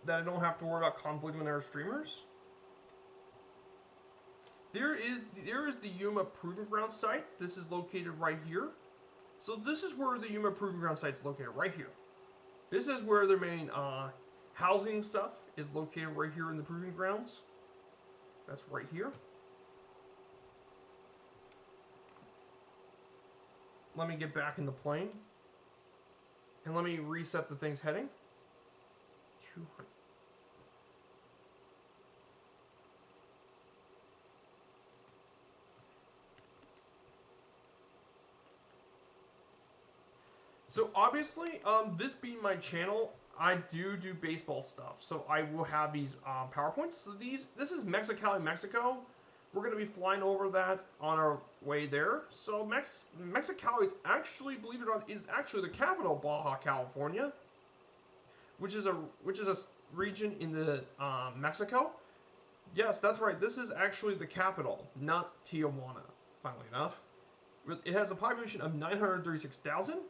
That I don't have to worry about conflicting with other streamers. There is the Yuma Proving Ground site. This is located right here. So this is where the Yuma Proving Ground site is located, right here. This is where their main housing stuff is located, right here in the Proving Grounds. That's right here. Let me get back in the plane. And let me reset the thing's heading. 200. So obviously, this being my channel, I do baseball stuff. So I will have these PowerPoints. So this is Mexicali, Mexico. We're going to be flying over that on our way there. So Mexicali is actually, believe it or not, is actually the capital of Baja California, which is a region in the Mexico. Yes, that's right. This is actually the capital, not Tijuana. Funnily enough, it has a population of 936,000.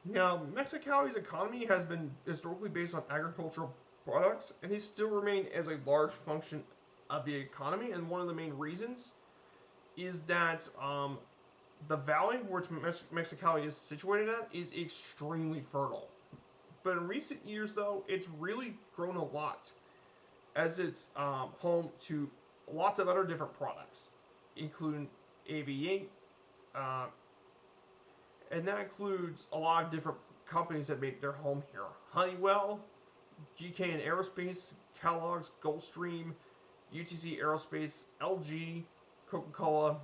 Now, Mexicali's economy has been historically based on agricultural products, and they still remain as a large function of the economy. And one of the main reasons is that the valley which Mexicali is situated at is extremely fertile. But in recent years, though, it's really grown a lot, as it's home to lots of other different products, including aviation, and that includes a lot of different companies that make their home here. Honeywell, GK and Aerospace, Kellogg's, Gulfstream, UTC Aerospace, LG, Coca-Cola,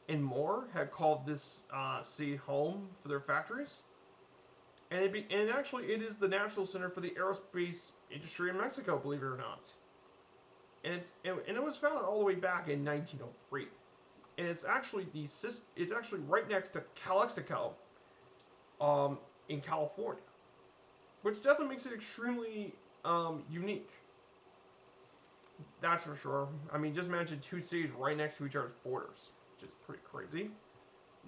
and more have called this city home for their factories. And it is the national center for the aerospace industry in Mexico, believe it or not. And it was founded all the way back in 1903. And it's actually right next to Calexico, in California, which definitely makes it extremely unique. That's for sure. I mean, just imagine two cities right next to each other's borders, which is pretty crazy.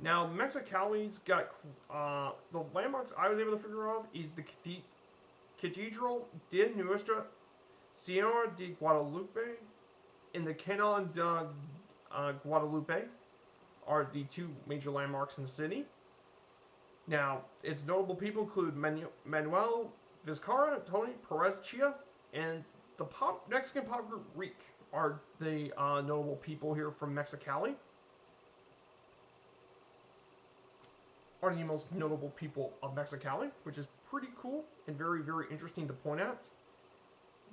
Now, Mexicali's got the landmarks I was able to figure out is the Cathedral de Nuestra Señora de Guadalupe and the Canal de Guadalupe are the two major landmarks in the city. Now, its notable people include Manuel Vizcarra, Tony Perez Chia, and the Mexican pop group Reek are the notable people here from Mexicali. Are the most notable people of Mexicali, which is pretty cool and very, very interesting to point out.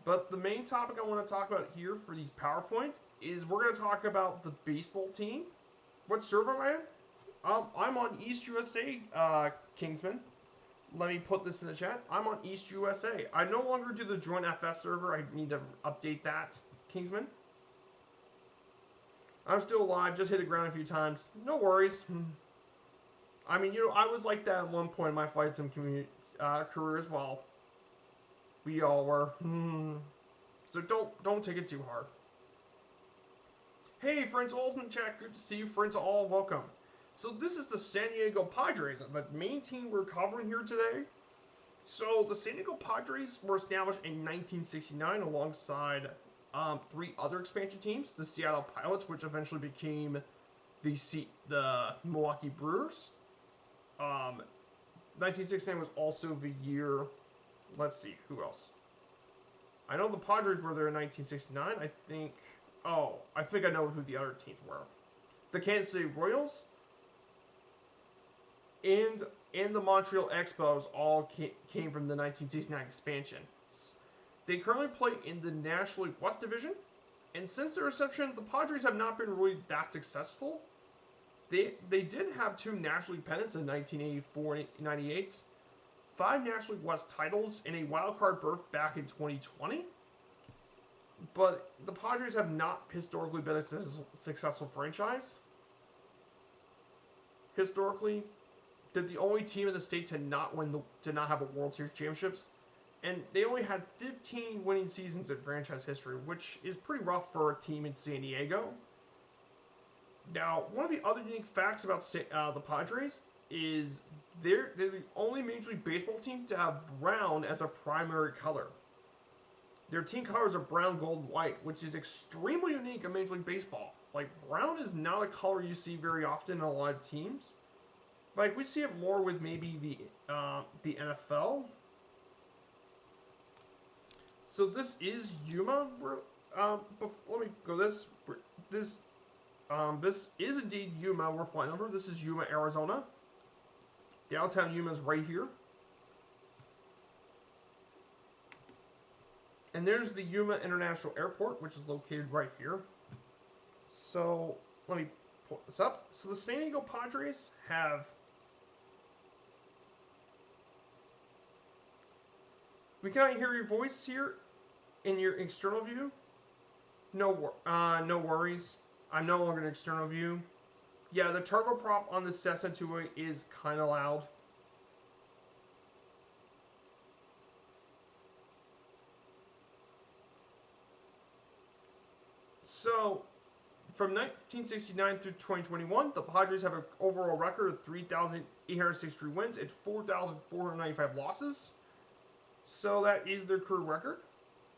But the main topic I want to talk about here for these PowerPoint is we're going to talk about the baseball team. What server am I in? I'm on East USA, Kingsman. Let me put this in the chat. I'm on East USA. I no longer do the joint FS server. I need to update that, Kingsman. I'm still alive. Just hit the ground a few times. No worries. I mean, you know, I was like that at one point in my Flight Sim community career as well. We all were. So don't take it too hard. Hey, friends, all's in the chat. Good to see you, friends. All welcome. So this is the San Diego Padres, the main team we're covering here today. So the San Diego Padres were established in 1969 alongside 3 other expansion teams: the Seattle Pilots, which eventually became the Milwaukee Brewers. 1969 was also the year. Let's see, who else? I know the Padres were there in 1969. I think I know who the other teams were. The Kansas City Royals and the Montreal Expos all came from the 1969 expansion. They currently play in the National League West Division, and since their inception, the Padres have not been really that successful. They did have 2 National League pennants in 1984 and 98, 5 National League West titles, and a wild card berth back in 2020. But the Padres have not historically been a successful franchise. Historically, they're the only team in the state to not have a World Series championships, and they only had 15 winning seasons in franchise history, which is pretty rough for a team in San Diego. Now, one of the other unique facts about the Padres is they're the only Major League Baseball team to have brown as a primary color. Their team colors are brown, gold, and white, which is extremely unique in Major League Baseball. Like, brown is not a color you see very often in a lot of teams. Like, we see it more with maybe the NFL. So this is Yuma. Let me go this. This is indeed Yuma we're flying over. This is Yuma, Arizona. Downtown Yuma is right here. And there's the Yuma International Airport, which is located right here. So, let me pull this up. So the San Diego Padres have... We cannot hear your voice here in your external view. No worries. I'm no longer in external view. Yeah, the turboprop on the Cessna 208 is kind of loud. So, from 1969 through 2021, the Padres have an overall record of 3,863 wins and 4,495 losses. So that is their career record.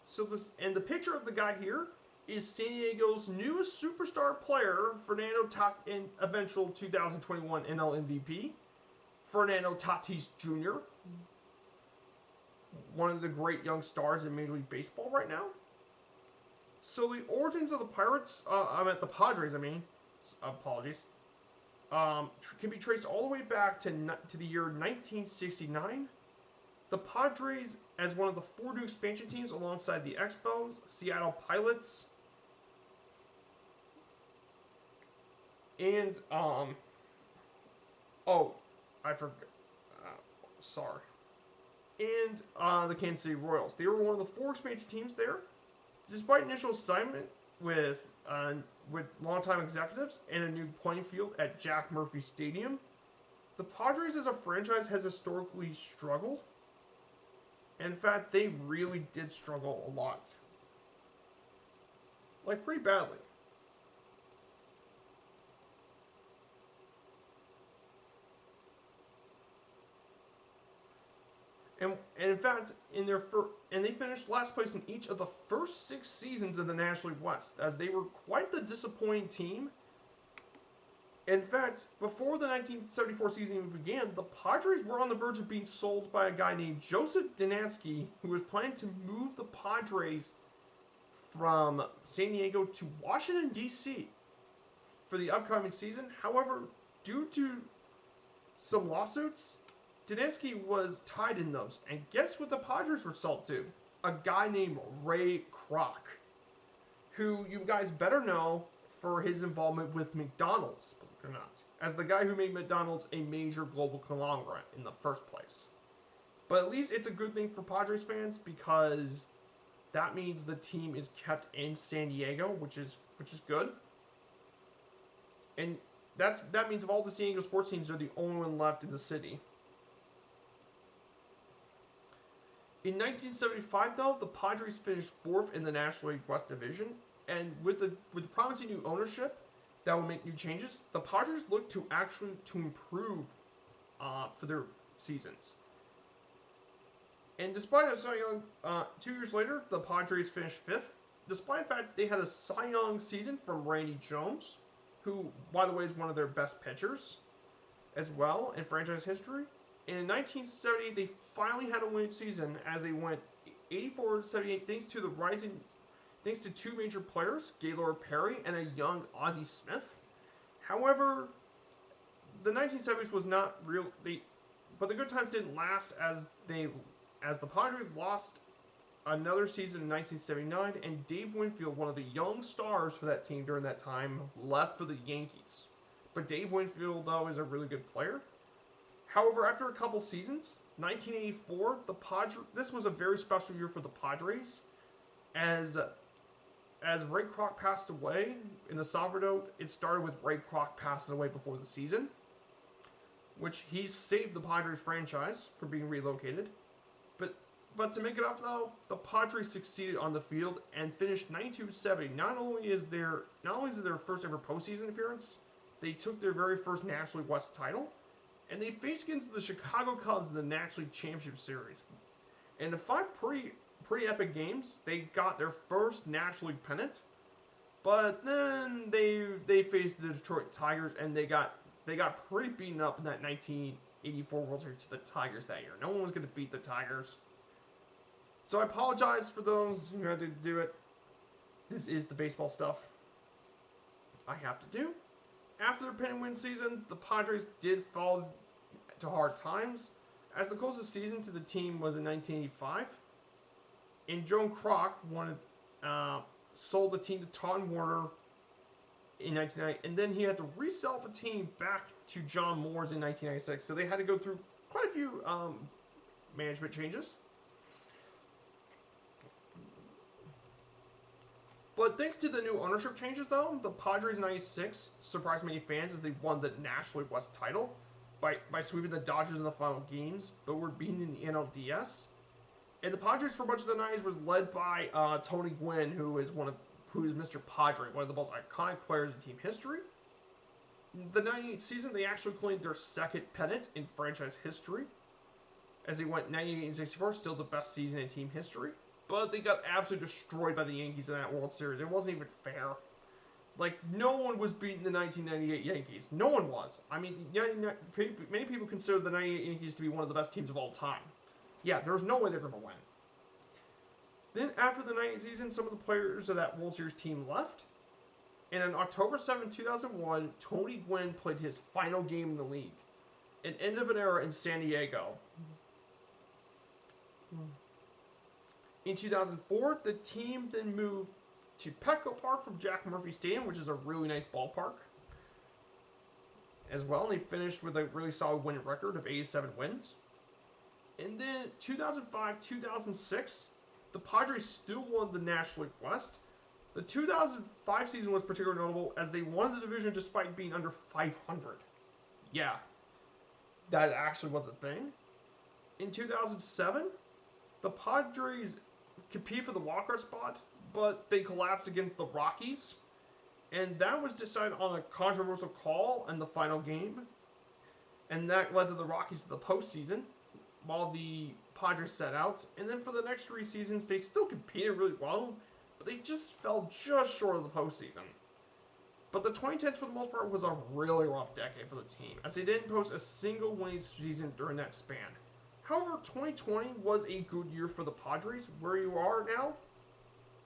So the picture of the guy here is San Diego's newest superstar player, Fernando Tatis, in eventual 2021 NL MVP, Fernando Tatis Jr., one of the great young stars in Major League Baseball right now. So the origins of the the Padres, apologies, can be traced all the way back to the year 1969. The Padres, as one of the 4 new expansion teams alongside the Expos, Seattle Pilots, and, I forgot, sorry, and the Kansas City Royals. They were one of the 4 expansion teams there. Despite initial assignment with longtime executives and a new playing field at Jack Murphy Stadium, the Padres as a franchise has historically struggled. In fact, they really did struggle a lot. Like, pretty badly. And in fact, they finished last place in each of the first 6 seasons of the National League West, as they were quite the disappointing team. In fact, before the 1974 season even began, the Padres were on the verge of being sold by a guy named Joseph Dinansky, who was planning to move the Padres from San Diego to Washington, D.C. for the upcoming season. However, due to some lawsuits, Dansky was tied in those. And guess what the Padres were sold to? A guy named Ray Kroc, who you guys better know for his involvement with McDonald's, believe it or not, as the guy who made McDonald's a major global conglomerate in the first place. But at least it's a good thing for Padres fans because that means the team is kept in San Diego, which is good. And that means of all the San Diego sports teams, they're the only one left in the city. In 1975, though, the Padres finished 4th in the National League West Division, and with the promising new ownership that would make new changes, the Padres looked to improve for their seasons. And despite a Cy Young, 2 years later, the Padres finished 5th, despite the fact they had a Cy Young season from Randy Jones, who, by the way, is one of their best pitchers as well in franchise history. And in 1978, they finally had a winning season as they went 84-78 thanks to 2 major players, Gaylord Perry and a young Ozzie Smith. However, the 1970s was not real, but the good times didn't last as the Padres lost another season in 1979, and Dave Winfield, one of the young stars for that team during that time, left for the Yankees. But Dave Winfield, though, is a really good player. However, after a couple seasons, 1984, this was a very special year for the Padres, as Ray Kroc passed away in the Salvador. It started with Ray Kroc passing away before the season, which he saved the Padres franchise from being relocated. But to make it up, though, the Padres succeeded on the field and finished 92-70. Not only is it their first ever postseason appearance, they took their very first National League West title, and they faced against the Chicago Cubs in the National League Championship Series. And in 5 pretty epic games, they got their first National League pennant. But then they faced the Detroit Tigers, and they got pretty beaten up in that 1984 World Series to the Tigers that year. No one was going to beat the Tigers. So I apologize for those who had to do it. This is the baseball stuff I have to do. After their pennant-win season, the Padres did fall to hard times, as the closest season to the team was in 1985. And Joe Kroc sold the team to Todd Warner in 1990, and then he had to resell the team back to John Moores in 1996. So they had to go through quite a few management changes. But thanks to the new ownership changes, though, the Padres in 96 surprised many fans as they won the National League West title by sweeping the Dodgers in the final games, but were beaten in the NLDS. And the Padres for much of the 90s was led by Tony Gwynn, who is Mr. Padre, one of the most iconic players in team history. The 98 season, they actually claimed their second pennant in franchise history, as they went 98 and 64, still the best season in team history. But they got absolutely destroyed by the Yankees in that World Series. It wasn't even fair. Like, no one was beating the 1998 Yankees. No one was. I mean, many people consider the 98 Yankees to be one of the best teams of all time. Yeah, there was no way they were going to win. Then, after the 98 season, some of the players of that World Series team left. And on October 7, 2001, Tony Gwynn played his final game in the league. An end of an era in San Diego. In 2004, the team then moved to Petco Park from Jack Murphy Stadium, which is a really nice ballpark as well. And they finished with a really solid winning record of 87 wins. And then 2005-2006, the Padres still won the National League West. The 2005 season was particularly notable as they won the division despite being under 500. Yeah, that actually was a thing. In 2007, the Padres competed for the wildcard spot, but they collapsed against the Rockies. And that was decided on a controversial call in the final game. And that led to the Rockies to the postseason, while the Padres set out. And then for the next 3 seasons, they still competed really well, but they just fell just short of the postseason. But the 2010s, for the most part, was a really rough decade for the team, as they didn't post a single winning season during that span. However, 2020 was a good year for the Padres. Where you are now?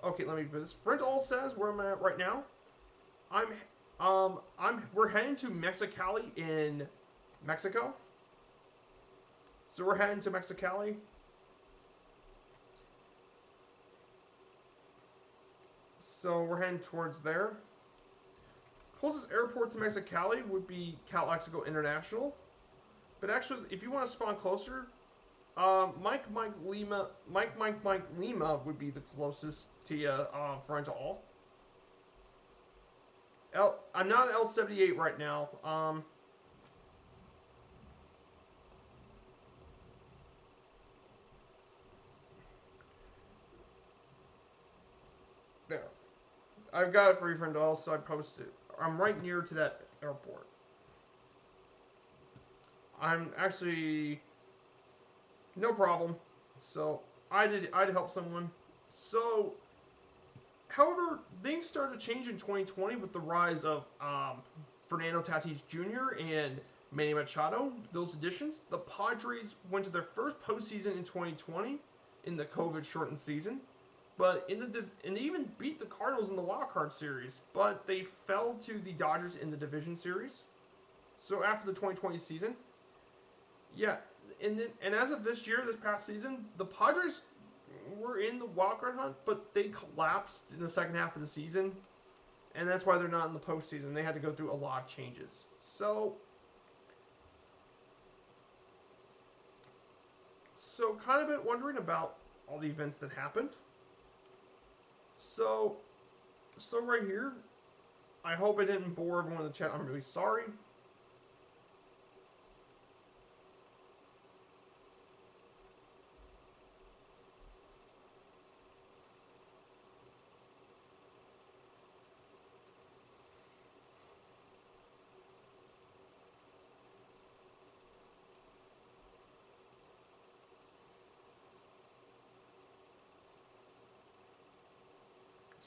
Okay, let me put this. Brent All says where I'm at right now. We're heading to Mexicali in Mexico. So we're heading to Mexicali. So we're heading towards there. Closest airport to Mexicali would be Calexico International. But actually, if you want to spawn closer, Mike Mike Lima would be the closest to you, front to all. I'm not at L78 right now. There. I've got it free from all, so I posted. I'm right near to that airport. I'm actually no problem. So I'd help someone. So, however, things started to change in 2020 with the rise of Fernando Tatis Jr. and Manny Machado. Those additions, the Padres went to their first postseason in 2020 in the COVID-shortened season. But and they even beat the Cardinals in the wild card series, but they fell to the Dodgers in the division series. So after the 2020 season, yeah, and as of this year, this past season, the Padres were in the wild card hunt, but they collapsed in the second half of the season, and that's why they're not in the postseason. They had to go through a lot of changes. So kind of been wondering about all the events that happened. So right here, I hope I didn't bore everyone in the chat. I'm really sorry.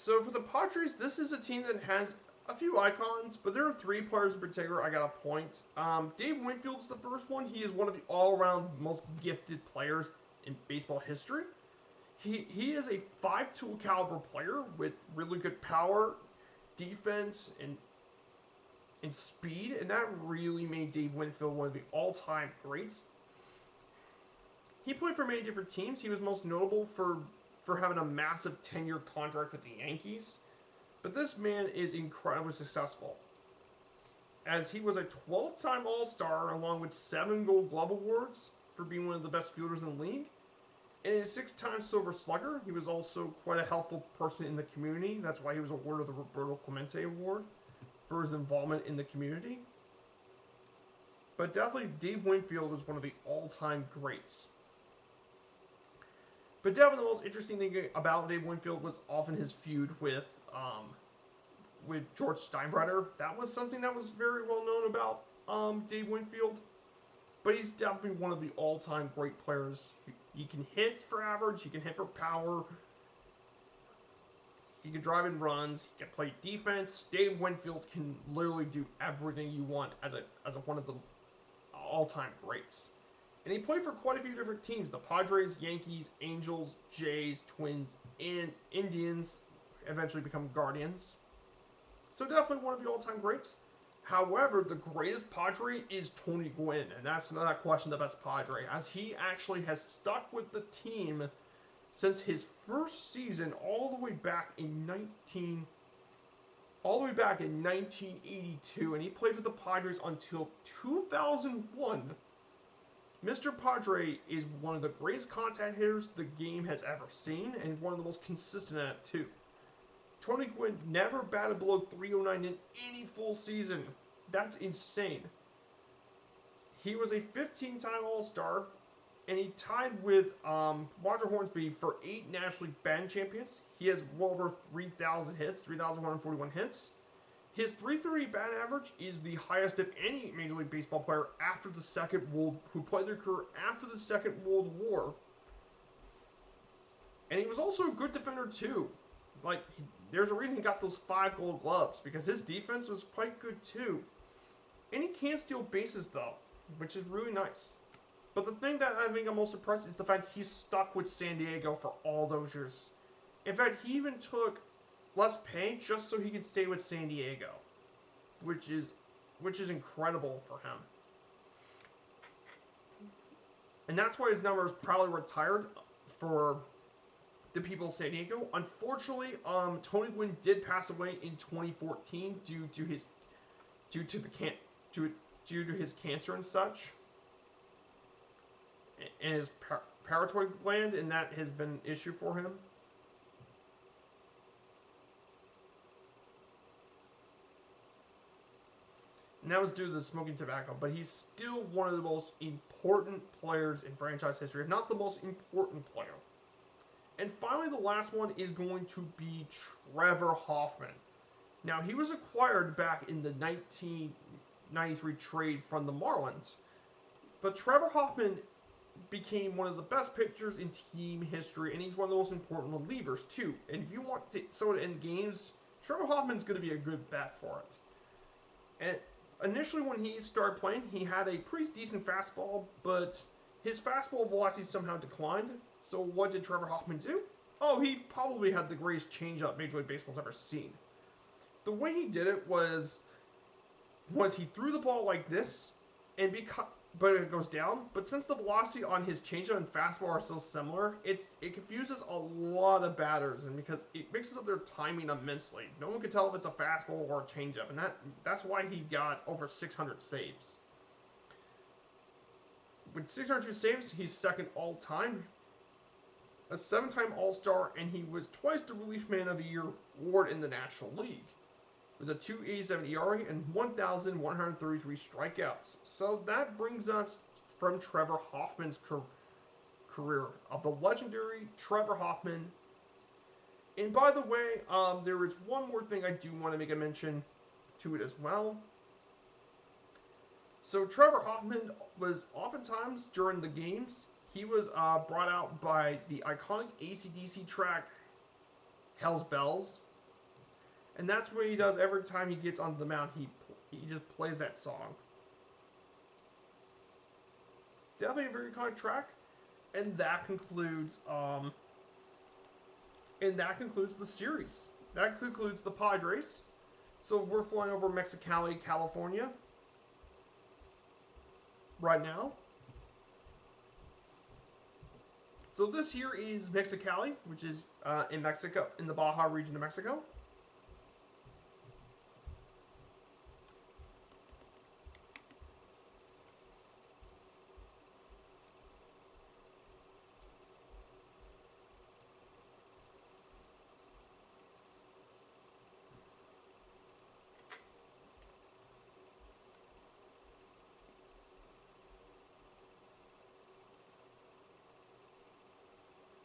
So for the Padres, this is a team that has a few icons, but there are three players in particular I got a point. Dave Winfield's the first one. He is one of the all-around most gifted players in baseball history. He is a 5-tool caliber player with really good power, defense, and speed, and that really made Dave Winfield one of the all-time greats. He played for many different teams. He was most notable for having a massive 10-year contract with the Yankees. But this man is incredibly successful, as he was a 12-time All-Star along with 7 Gold Glove Awards for being one of the best fielders in the league, and a 6-time Silver Slugger. He was also quite a helpful person in the community. That's why he was awarded the Roberto Clemente Award for his involvement in the community. But definitely, Dave Winfield is one of the all-time greats. But definitely the most interesting thing about Dave Winfield was often his feud with George Steinbrenner. That was something that was very well known about Dave Winfield. But he's definitely one of the all-time great players. He can hit for average, he can hit for power, he can drive in runs, he can play defense. Dave Winfield can literally do everything you want as one of the all-time greats. And he played for quite a few different teams. The Padres, Yankees, Angels, Jays, Twins, and Indians, eventually become Guardians. So definitely one of the all-time greats. However, the greatest Padre is Tony Gwynn, and that's not a question the best Padre, as he actually has stuck with the team since his first season all the way back in 1982, and he played for the Padres until 2001. Mr. Padre is one of the greatest contact hitters the game has ever seen, and one of the most consistent at it too. Tony Gwynn never batted below 309 in any full season. That's insane. He was a 15-time All-Star, and he tied with Roger Hornsby for 8 National League batting champions. He has well over 3,000 hits, 3,141 hits. His .330 batting average is the highest of any Major League Baseball player who played their career after the Second World War. And he was also a good defender too. There's a reason he got those 5 Gold Gloves, because his defense was quite good too. And he can steal bases though, which is really nice. But the thing that I think I'm most impressed is the fact he's stuck with San Diego for all those years. In fact, he even took less pay just so he could stay with San Diego, which is incredible for him. and that's why his number is probably retired for the people of San Diego. Unfortunately, Tony Gwynn did pass away in 2014 due to the can due, due to his cancer and such, and his parotid gland, and that has been an issue for him. And that was due to the smoking tobacco, but he's still one of the most important players in franchise history, if not the most important player. And finally, the last one is going to be Trevor Hoffman. Now, he was acquired back in the 1993 trade from the Marlins, but Trevor Hoffman became one of the best pitchers in team history, and he's one of the most important relievers, too. And if you want someone to end games, Trevor Hoffman's going to be a good bet for it. And initially, when he started playing, he had a pretty decent fastball, but his fastball velocity somehow declined. So what did Trevor Hoffman do? Oh, he probably had the greatest changeup Major League Baseball's ever seen. The way he did it was he threw the ball like this, but it goes down. But since the velocity on his changeup and fastball are so similar, it confuses a lot of batters, and because it mixes up their timing immensely. No one can tell if it's a fastball or a changeup, and that's why he got over 600 saves. With 602 saves, he's second all time. A 7-time All-Star, and he was twice the Relief Man of the Year award in the National League, with a 2.87 ERA and 1,133 strikeouts. So that brings us from Trevor Hoffman's career of the legendary Trevor Hoffman. And by the way, there is one more thing I do want to make a mention to it as well. So Trevor Hoffman was oftentimes during the games, he was brought out by the iconic AC/DC track Hell's Bells. And that's what he does every time he gets onto the mound. He just plays that song. Definitely a very iconic track. And that concludes the series. That concludes the Padres. So we're flying over Mexicali, California right now. So this here is Mexicali, which is in Mexico, in the Baja region of Mexico.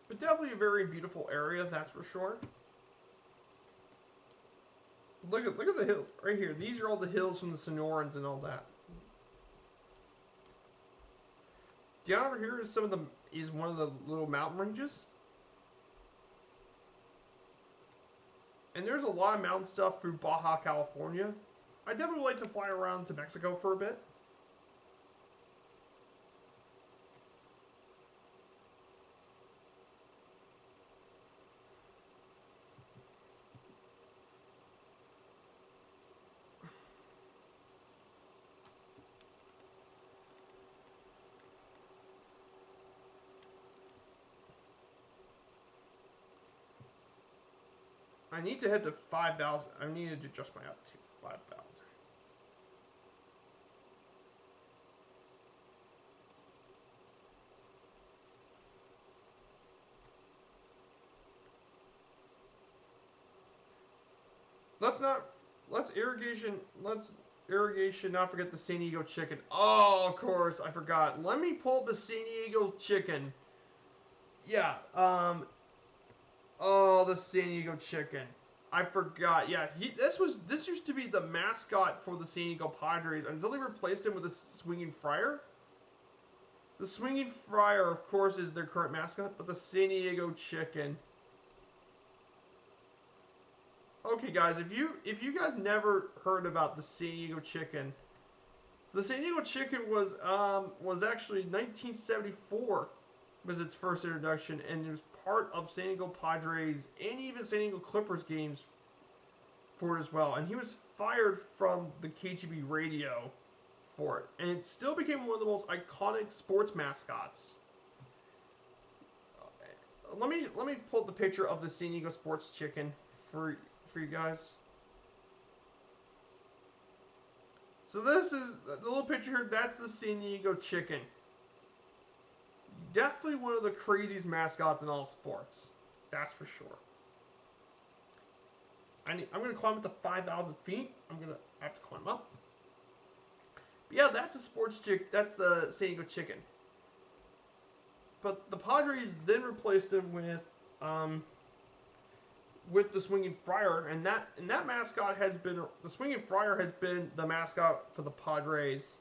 But definitely a very beautiful area, that's for sure. Look at the hill right here. These are all the hills from the Sonorans and all that. Down over here is one of the little mountain ranges. And there's a lot of mountain stuff through Baja, California. I definitely like to fly around to Mexico for a bit. I need to head to 5,000. I need to adjust my altitude to 5,000. Let's irrigation not forget the San Diego chicken. Oh, of course, I forgot. Let me pull up the San Diego chicken. Yeah, oh, the San Diego chicken. I forgot. Yeah, this used to be the mascot for the San Diego Padres until they replaced him with a swinging friar. The swinging friar, of course, is their current mascot, but the San Diego chicken. Okay, guys, if you guys never heard about the San Diego chicken, the San Diego chicken was actually 1974 was its first introduction, and it was part of San Diego Padres and even San Diego Clippers games for it as well. And he was fired from the KGB radio for it, and it still became one of the most iconic sports mascots. Let me pull up the picture of the San Diego Sports Chicken for you guys. So this is the little picture here. That's the San Diego Chicken. Definitely one of the craziest mascots in all sports. That's for sure. I'm going to climb up to 5,000 feet. I'm going to have to climb up. But yeah, that's a sports chick. That's the San Diego Chicken. But the Padres then replaced him with the Swinging Friar, and that mascot has been the Swinging Friar has been the mascot for the Padres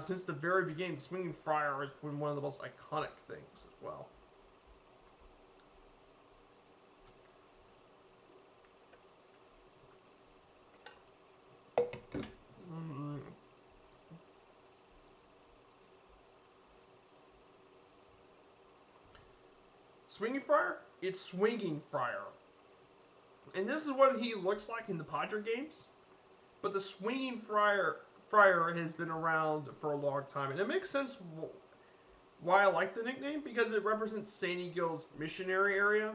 since the very beginning. The Swinging Friar has been one of the most iconic things as well. Swinging Friar? It's Swinging Friar. And this is what he looks like in the Padre games. But the Swinging Friar has been around for a long time. And it makes sense why I like the nickname, because it represents San Diego's missionary area.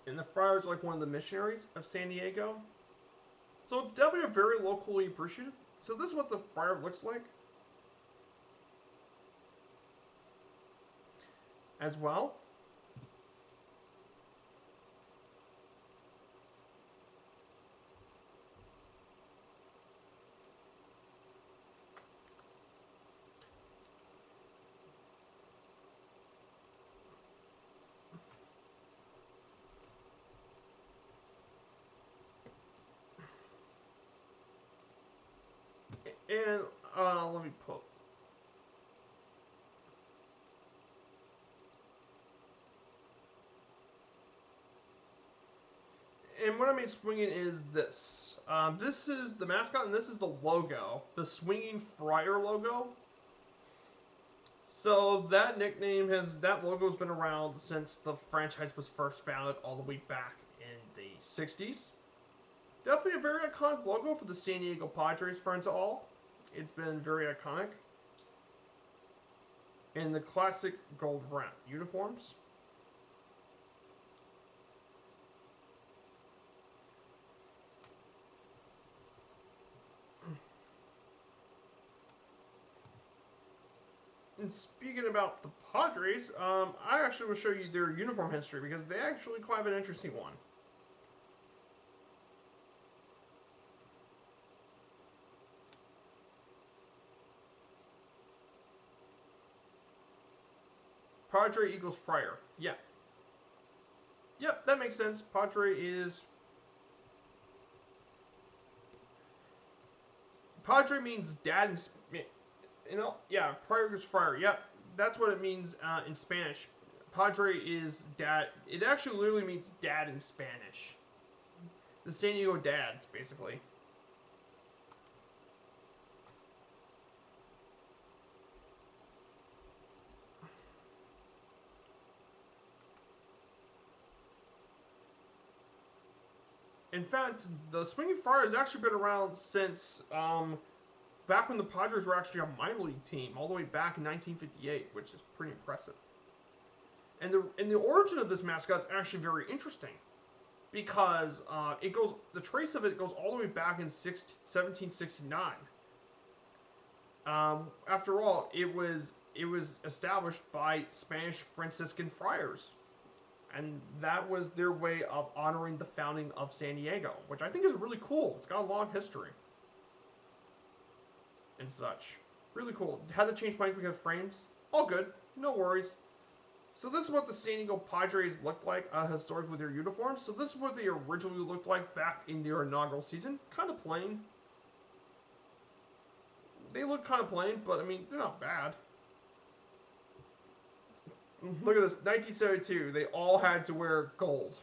And the Friar is like one of the missionaries of San Diego. So it's definitely a very locally appreciated. So this is what the Friar looks like as well. And let me put. And what I mean swinging is this. This is the mascot, and this is the logo, the Swinging Friar logo. So that logo's been around since the franchise was first founded, all the way back in the '60s. Definitely a very iconic logo for the San Diego Padres, friends all. It's been very iconic. In the classic gold brown uniforms. And speaking about the Padres, I actually will show you their uniform history because they actually quite have an interesting one. Padre equals Friar. Yeah. Yep, that makes sense. Padre is... Padre means dad in... You know, yeah, Friar equals Friar. Yep, that's what it means in Spanish. Padre is dad. It actually literally means dad in Spanish. The San Diego dads, basically. In fact, the Swinging Friar has actually been around since back when the Padres were actually a minor league team, all the way back in 1958, which is pretty impressive. And the origin of this mascot is actually very interesting, because the trace of it goes all the way back in 1769. After all, it was established by Spanish Franciscan friars, and that was their way of honoring the founding of San Diego, which I think is really cool. It's got a long history and such. Really cool. Had to change planes because of frames. All good. No worries. So this is what the San Diego Padres looked like historically with their uniforms. So this is what they originally looked like back in their inaugural season. Kind of plain. They look kind of plain, but I mean, they're not bad. Look at this, 1972, they all had to wear gold.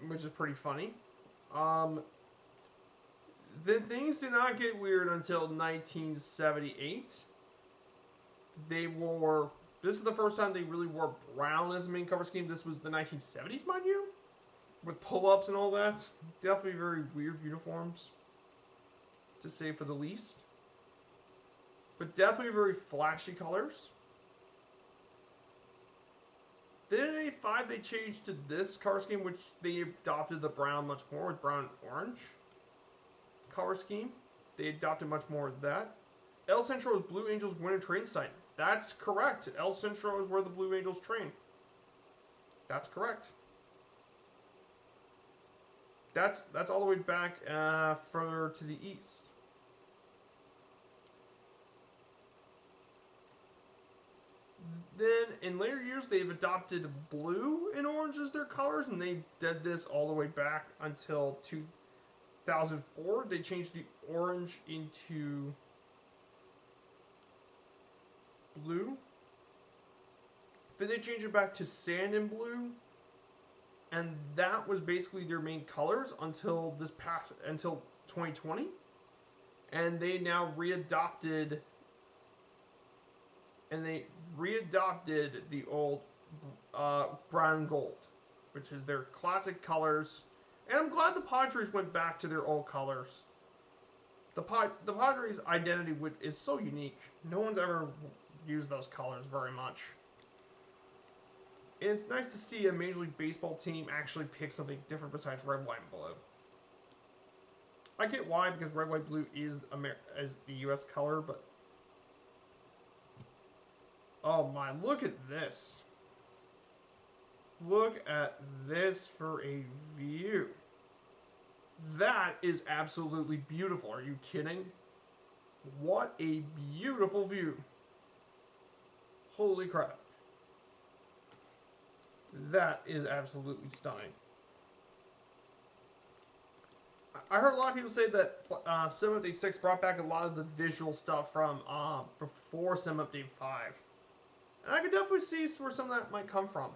Which is pretty funny. Um, Then things did not get weird until 1978. They wore. This is the first time they really wore brown as a main cover scheme. This was the 1970s, mind you, with pull-ups and all that. Definitely very weird uniforms, to say for the least. But definitely very flashy colors. Then in 85 they changed to this color scheme, which they adopted the brown much more, with brown and orange color scheme. They adopted much more of that. El Centro is Blue Angels winter train site. That's correct. El Centro is where the Blue Angels train. That's correct. That's all the way back further to the east. Then in later years they've adopted blue and orange as their colors, and they did this all the way back until 2004. They changed the orange into blue. Then they changed it back to sand and blue, and that was basically their main colors until 2020. And they now readopted the old brown and gold, which is their classic colors. And I'm glad the Padres went back to their old colors. The Padres' identity is so unique. No one's ever used those colors very much. And it's nice to see a Major League Baseball team actually pick something different besides red, white, and blue. I get why, because red, white, blue is the U.S. color, but oh my, look at this. Look at this for a view. That is absolutely beautiful. Are you kidding? What a beautiful view. Holy crap. That is absolutely stunning. I heard a lot of people say that Sim Update 6 brought back a lot of the visual stuff from before Sim Update 5. And I could definitely see where some of that might come from.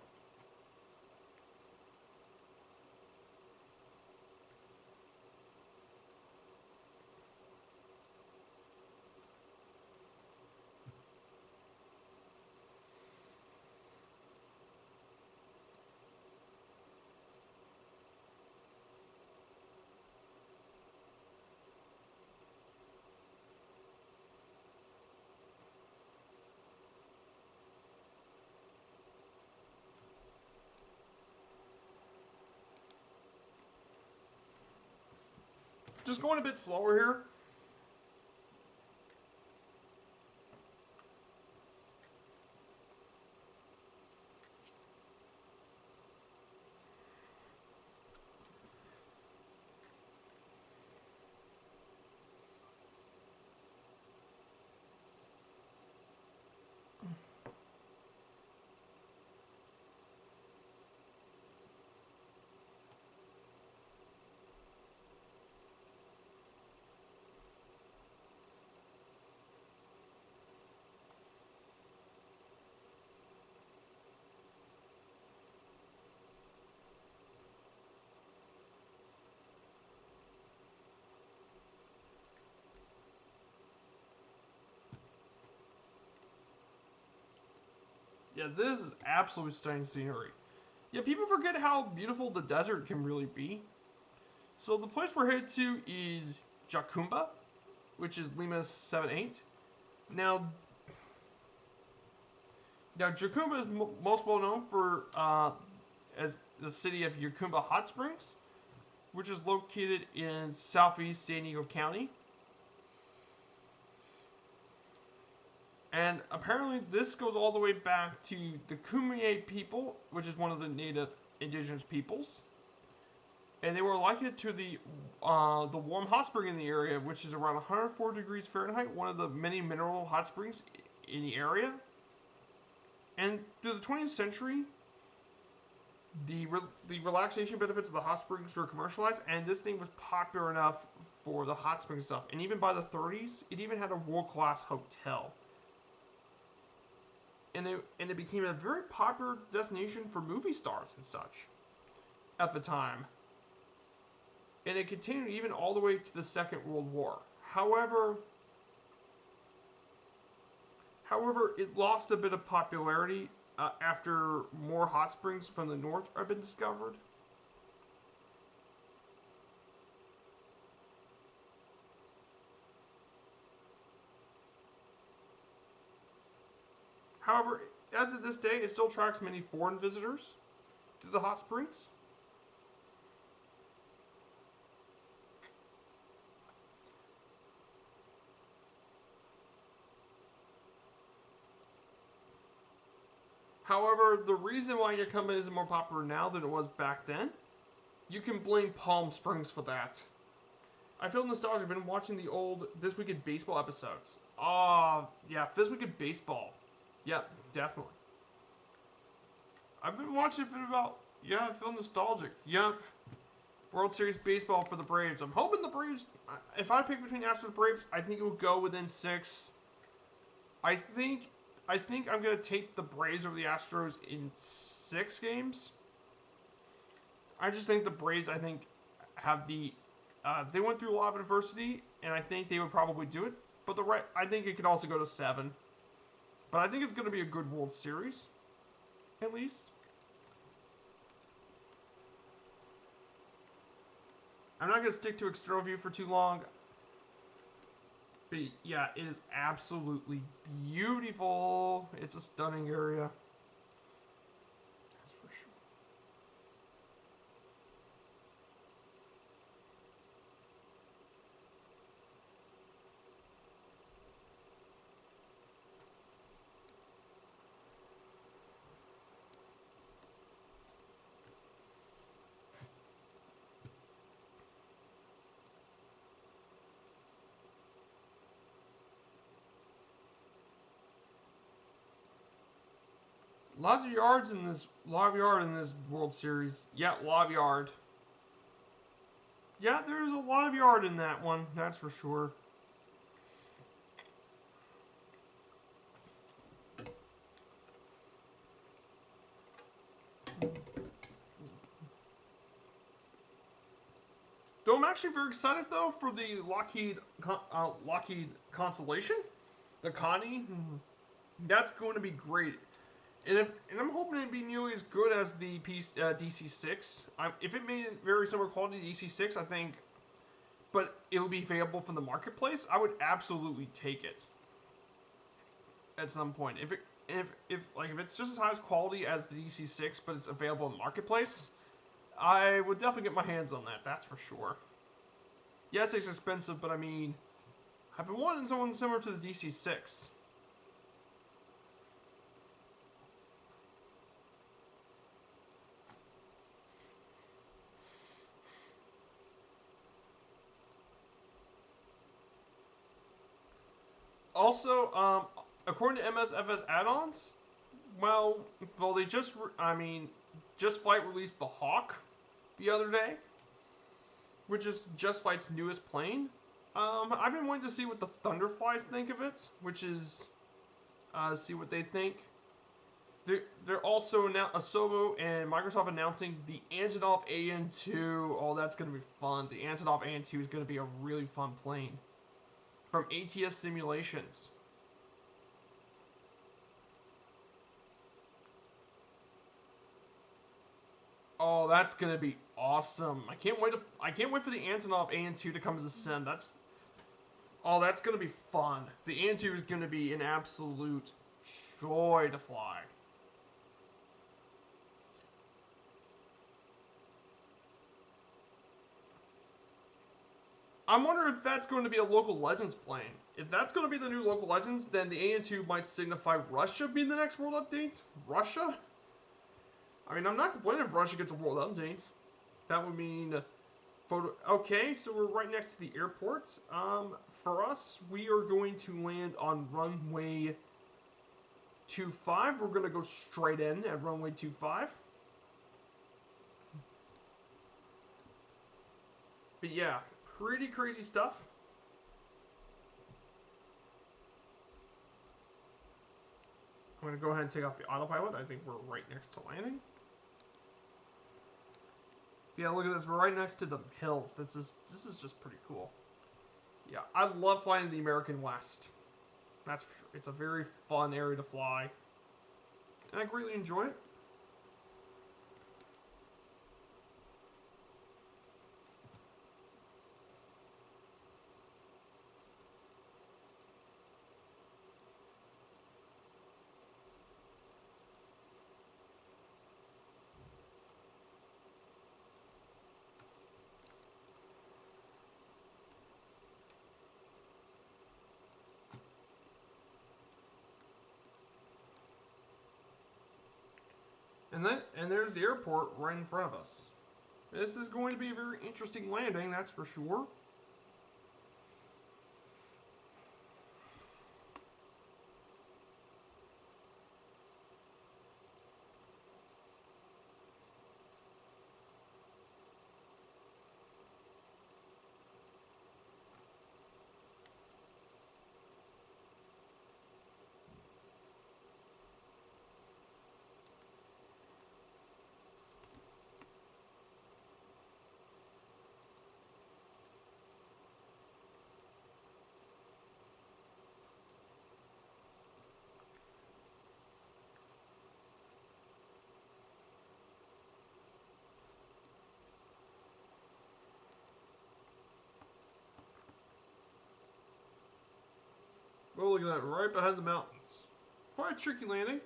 Just going a bit slower here. Yeah, this is absolutely stunning scenery. Yeah, people forget how beautiful the desert can really be. So the place we're headed to is Jacumba, which is Lima 78. Now Jacumba is most well known for as the city of Jacumba Hot Springs, which is located in southeast San Diego County. And apparently this goes all the way back to the Kumeyaay people, which is one of the native indigenous peoples. And they were likened to the warm hot spring in the area, which is around 104 degrees Fahrenheit, one of the many mineral hot springs in the area. And through the 20th century, the relaxation benefits of the hot springs were commercialized, and this thing was popular enough for the hot spring stuff. And even by the 30s, it even had a world-class hotel. And it became a very popular destination for movie stars and such at the time. and it continued even all the way to the Second World War. However, it lost a bit of popularity after more hot springs from the north have been discovered. However, as of this day, it still attracts many foreign visitors to the hot springs. However, the reason why Yakima isn't more popular now than it was back then, you can blame Palm Springs for that. I feel nostalgic. I've been watching the old This Week in Baseball episodes. Yeah, This Week in Baseball. Yep, definitely. I've been watching it for about, yeah, I feel nostalgic. Yep. World Series baseball for the Braves. I'm hoping the Braves, if I pick between Astros and Braves, I think it will go within 6. I think I'm gonna take the Braves over the Astros in 6 games. I just think the Braves, have the they went through a lot of adversity, and I think they would probably do it. But I think it could also go to 7. But I think it's gonna be a good World Series, at least. I'm not gonna stick to external view for too long. But yeah, it is absolutely beautiful. It's a stunning area. That's for sure. Lots of yards in this. Lot of yard in this World Series. Yeah, lot of yard. Yeah, there's a lot of yard in that one. That's for sure. Though I'm actually very excited though for the Lockheed Constellation, the Connie. That's going to be great. And I'm hoping it'd be nearly as good as the DC6. If it made it very similar quality to DC6, I think, but it will be available from the marketplace, I would absolutely take it at some point. If it's just as high as quality as the DC6, but it's available in marketplace, I would definitely get my hands on that. That's for sure. Yes, it's expensive, but I mean, I've been wanting someone similar to the DC6. Also, according to MSFS add-ons, well, they Just Flight released the Hawk the other day, which is Just Flight's newest plane. I've been waiting to see what the Thunderflies think of it, which is see what they think. They're also now Asobo and Microsoft announcing the Antonov AN2. Oh, that's gonna be fun. The Antonov AN2 is gonna be a really fun plane from ATS Simulations. Oh, that's gonna be awesome! I can't wait for the Antonov AN2 to come to the sim. That's gonna be fun. The AN2 is gonna be an absolute joy to fly. I'm wondering if that's going to be a local Legends plane. If that's going to be the new local Legends, then the AN2 might signify Russia being the next world update. Russia? I mean, I'm not complaining if Russia gets a world update. That would mean photo. Okay, so we're right next to the airport. For us, we are going to land on runway 25. We're going to go straight in at runway 25. But yeah, pretty crazy stuff. I'm going to go ahead and take off the autopilot. I think we're right next to landing. Yeah, look at this. We're right next to the hills. This is just pretty cool. Yeah, I love flying in the American West. That's for sure. It's a very fun area to fly, and I greatly enjoy it. And there's the airport right in front of us. This is going to be a very interesting landing, that's for sure. Oh, look at that, right behind the mountains. Quite a tricky landing.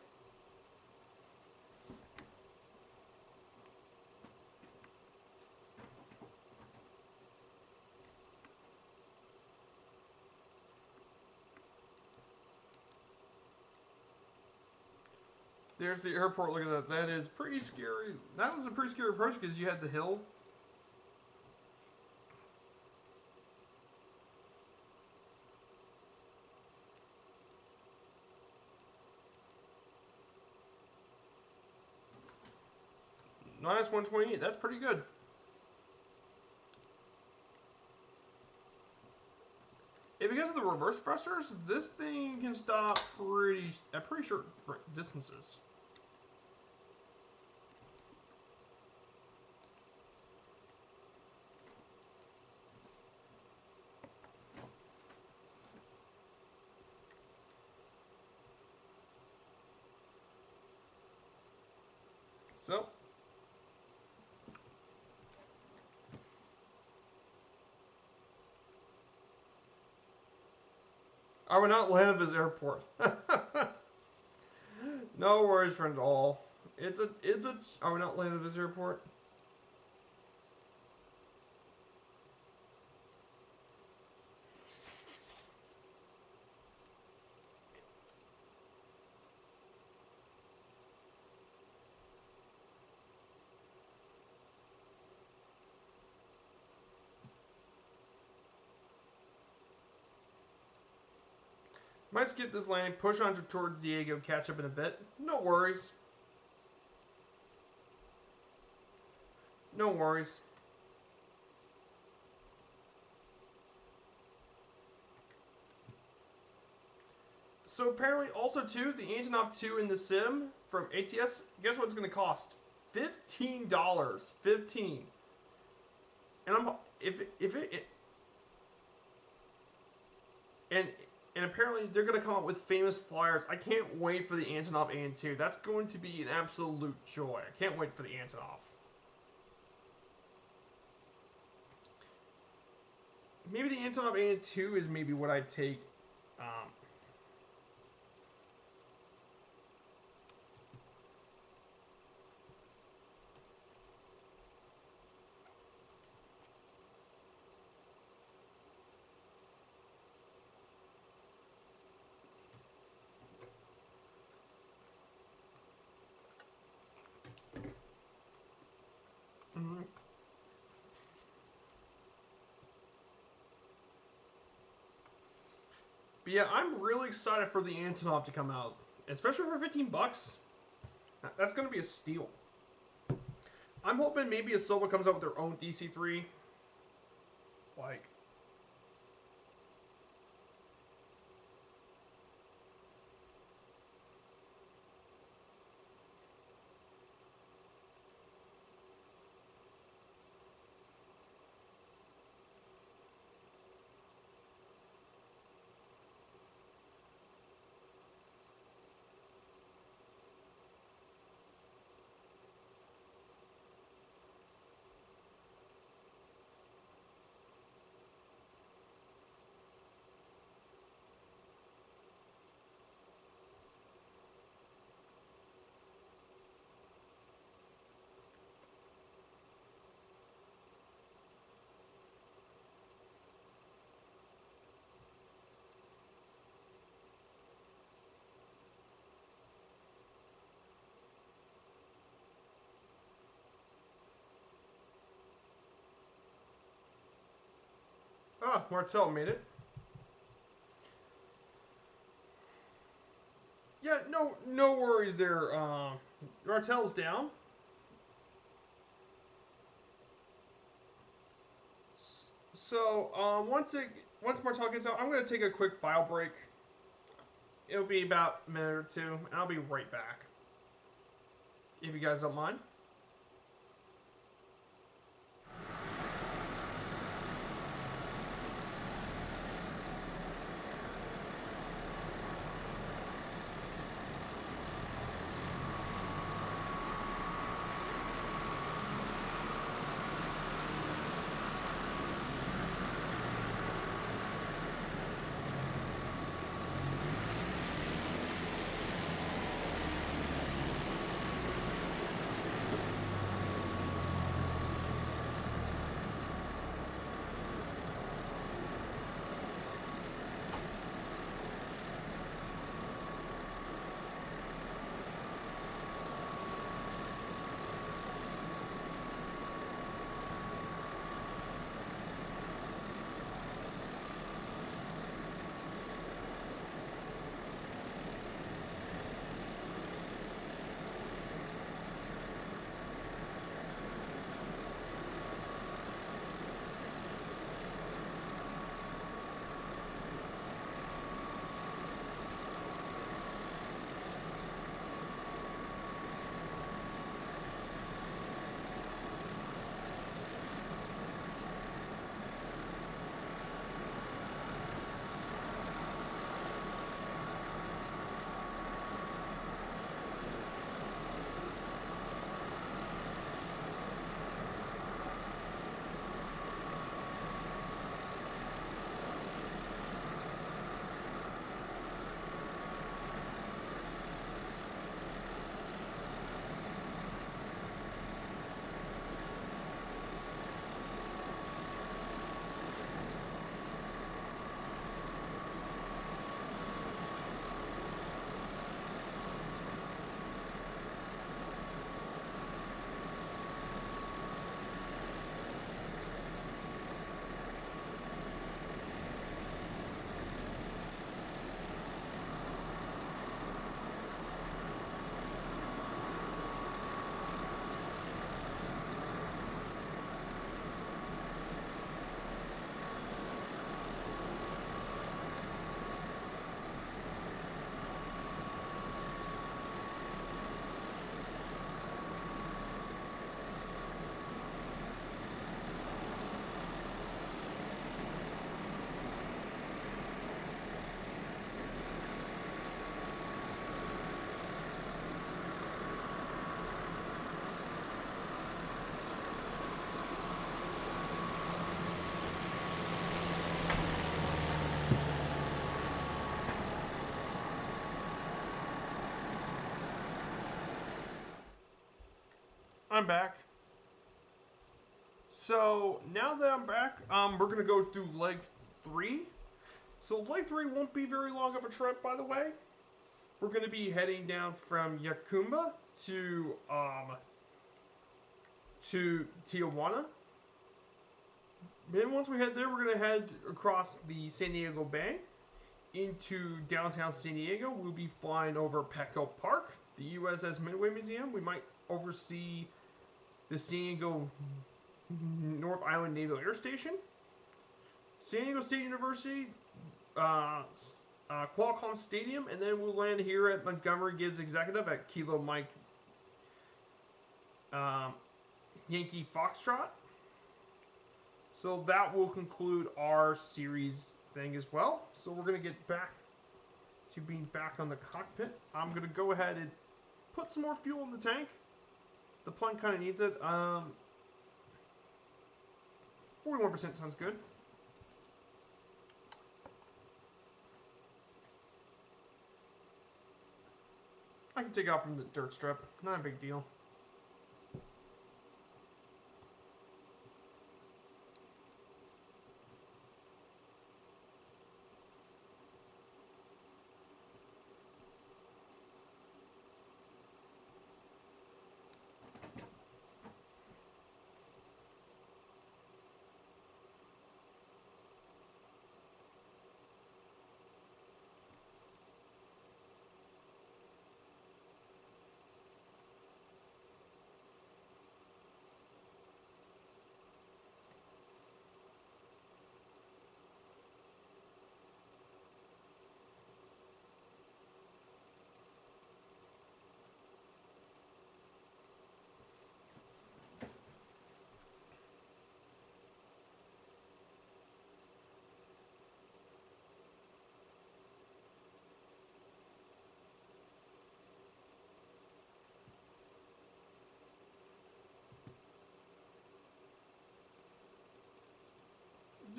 There's the airport. Look at that. That is pretty scary. That was a pretty scary approach because you had the hill. Minus 128. That's pretty good. And because of the reverse thrusters, this thing can stop at pretty short distances. So, I would not land at this airport. No worries, friend at all. I would not land at this airport. Might skip this lane, push on towards Diego, catch up in a bit. No worries. No worries. So apparently, also too, the Antonov 2 in the sim from ATS. Guess what it's going to cost? $15. 15. And I'm if it and and apparently they're going to come up with famous flyers. I can't wait for the Antonov AN2. That's going to be an absolute joy. I can't wait for the Antonov. Maybe the Antonov AN2 is maybe what I'd take. Um, mm-hmm. But yeah, I'm really excited for the Antonov to come out, especially for $15. That's going to be a steal. I'm hoping maybe a Silva comes out with their own DC3. Like, Ah, Martel made it. Yeah, no worries there. Martel's down. So once Martel gets out, I'm gonna take a quick bio break. It'll be about a minute or two, and I'll be right back. If you guys don't mind. I'm back. So now that I'm back, we're gonna go through leg 3. So leg 3 won't be very long of a trip, by the way. We're gonna be heading down from Yakumba to Tijuana. Then once we head there, we're gonna head across the San Diego Bay into downtown San Diego. We'll be flying over Petco Park, the USS Midway Museum. We might oversee the San Diego North Island Naval Air Station, San Diego State University, Qualcomm Stadium, and then we'll land here at Montgomery Gibbs Executive at Kilo Mike Yankee Foxtrot. So that will conclude our series thing as well. So we're going to get back to being back on the cockpit. I'm going to go ahead and put some more fuel in the tank. The plane kind of needs it. 41% sounds good. I can take off from the dirt strip. Not a big deal.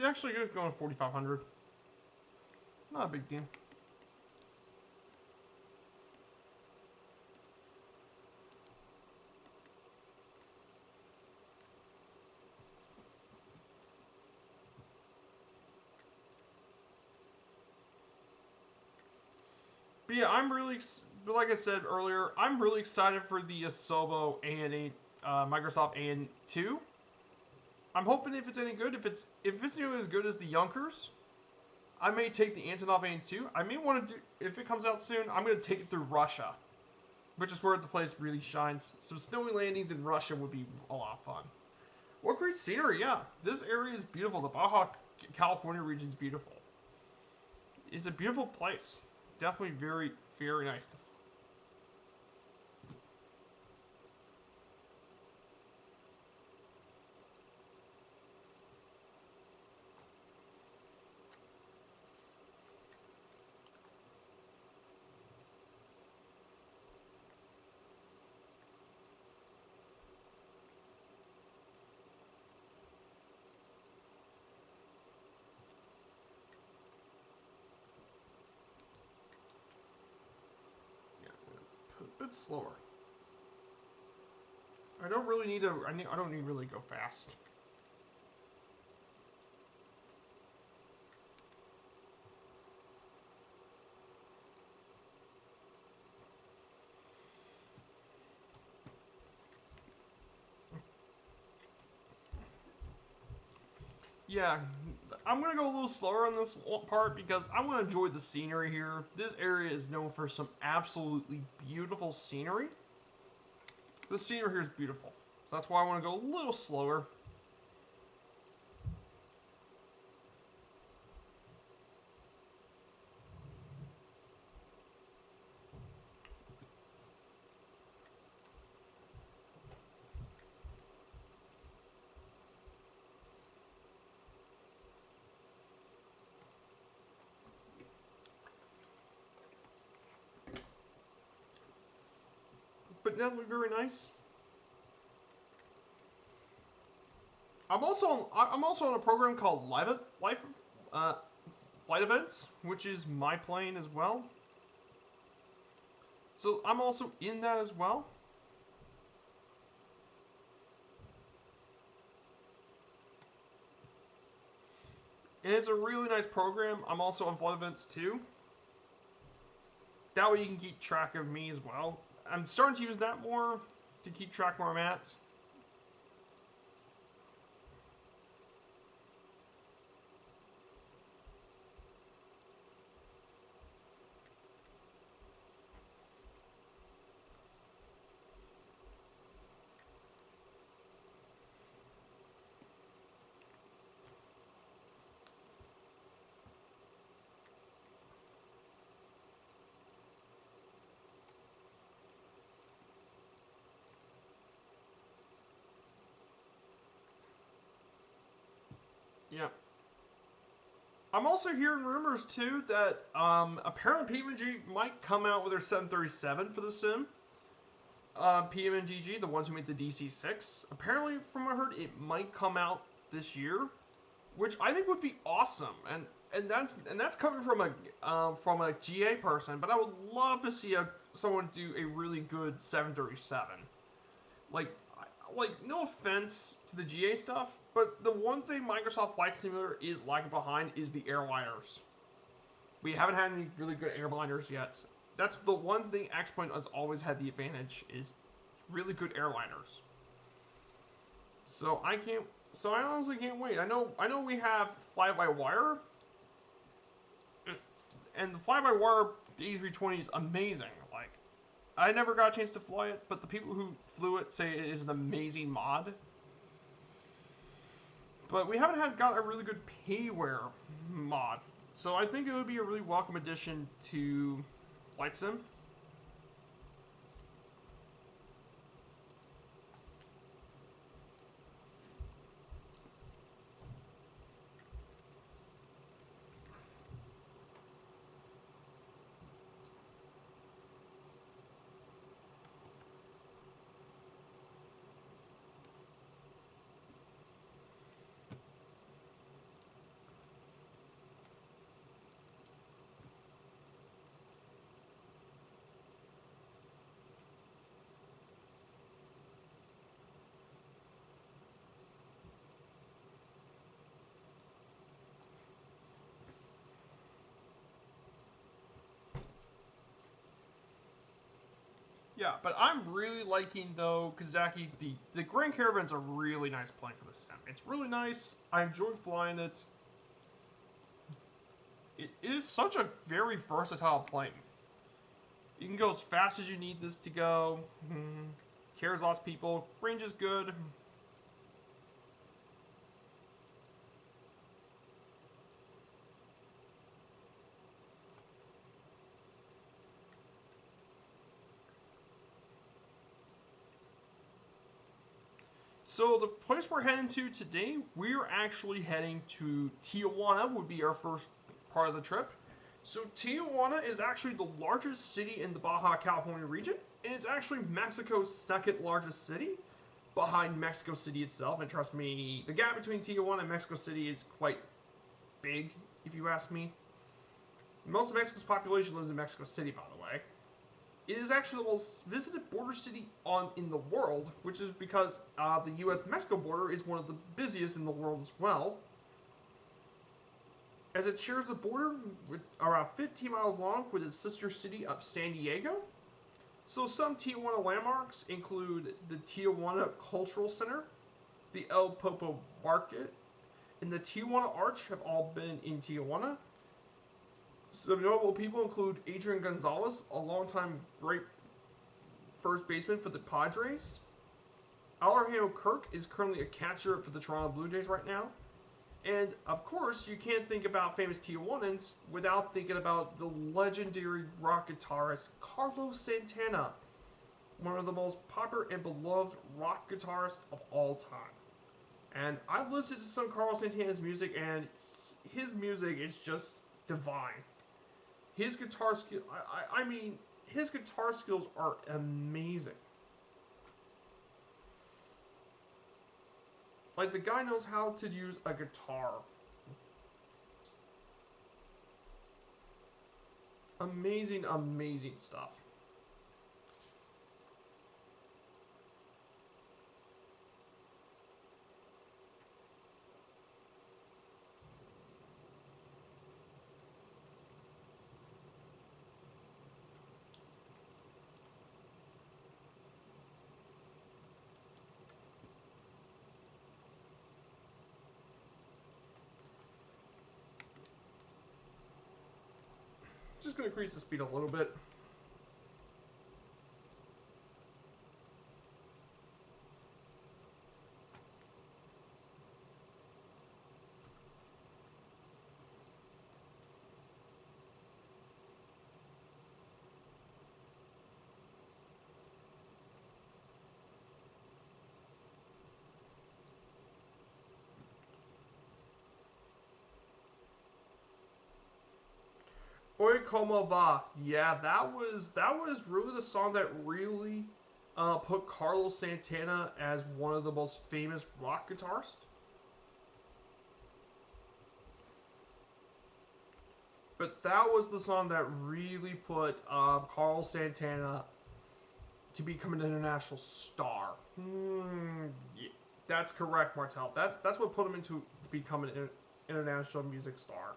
Actually, it's going 4,500. Not a big deal. But yeah, like I said earlier, I'm really excited for the Asobo A&A, Microsoft A&2. I'm hoping if it's any good, if it's nearly as good as the Yonkers, I may take the Antonov A&2. I may want to do, if it comes out soon, I'm going to take it through Russia, which is where the place really shines. So snowy landings in Russia would be a lot of fun. What great scenery, yeah. This area is beautiful. The Baja California region is beautiful. It's a beautiful place. Definitely very, very nice to. Yeah, a bit slower. I don't really need to. I don't need to really go fast. Yeah, I'm gonna go a little slower on this part because I want to enjoy the scenery here. This area is known for some absolutely beautiful scenery. The scenery here is beautiful, so that's why I want to go a little slower. But definitely very nice. I'm also on a program called uh, Flight Events, which is my plane as well. So I'm also in that as well. And it's a really nice program. I'm also on Flight Events too. That way you can keep track of me as well. I'm starting to use that more to keep track where I'm at. Yeah. I'm also hearing rumors too that apparently PMG might come out with their 737 for the sim. PMGG, the ones who made the DC-6, apparently from what I heard, it might come out this year, which I think would be awesome. And that's coming from a GA person. But I would love to see someone do a really good 737. Like, no offense to the GA stuff, but the one thing Microsoft Flight Simulator is lagging behind is the airliners. We haven't had any really good airliners yet. That's the one thing X-Point has always had the advantage is really good airliners. So I can't. So I honestly can't wait. I know we have fly-by-wire, and the fly-by-wire A320 is amazing. Like, I never got a chance to fly it, but the people who flew it say it is an amazing mod. But we haven't got a really good payware mod, so I think it would be a really welcome addition to Flight Sim. Yeah, but I'm really liking though Kazaki. The Grand Caravan's a really nice plane for the sim. It's really nice. I enjoy flying it. It is such a very versatile plane. You can go as fast as you need this to go. Carries lots of people. Range is good. So the place we're heading to today, we're actually heading to Tijuana. Would be our first part of the trip. So Tijuana is actually the largest city in the Baja California region, and it's actually Mexico's second largest city, behind Mexico City itself. And trust me, the gap between Tijuana and Mexico City is quite big, if you ask me. Most of Mexico's population lives in Mexico City, by the way. It is actually the most visited border city in the world, which is because the U.S.-Mexico border is one of the busiest in the world as well, as it shares a border with around 15 miles long with its sister city of San Diego. So some Tijuana landmarks include the Tijuana Cultural Center, the El Popo Market, and the Tijuana Arch have all been in Tijuana. Some notable people include Adrian Gonzalez, a longtime great first baseman for the Padres. Alejandro Kirk is currently a catcher for the Toronto Blue Jays right now. And of course, you can't think about famous Tijuanans without thinking about the legendary rock guitarist Carlos Santana, one of the most popular and beloved rock guitarists of all time. And I've listened to some Carlos Santana's music, and his music is just divine. His guitar skill, I mean, his guitar skills are amazing. Like, the guy knows how to use a guitar. Amazing, amazing stuff. Just gonna increase the speed a little bit. Oi Como Va. Yeah, that was really the song that really put Carlos Santana as one of the most famous rock guitarists. But that was the song that really put Carlos Santana to become an international star. Yeah, that's correct, Martel. That's what put him into becoming an international music star.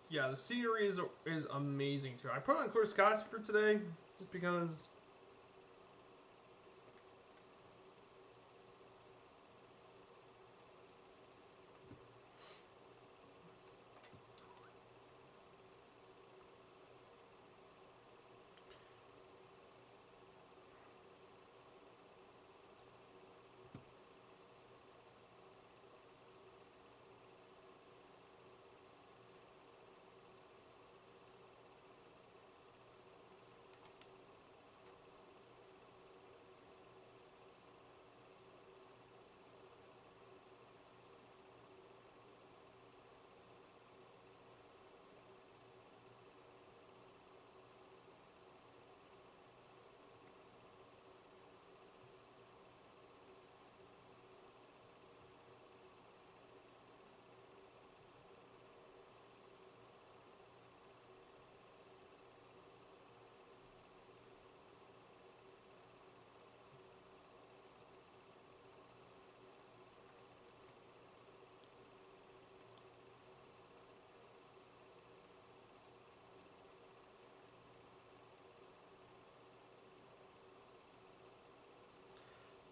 Yeah, the scenery is amazing too. I put on clear skies for today just because.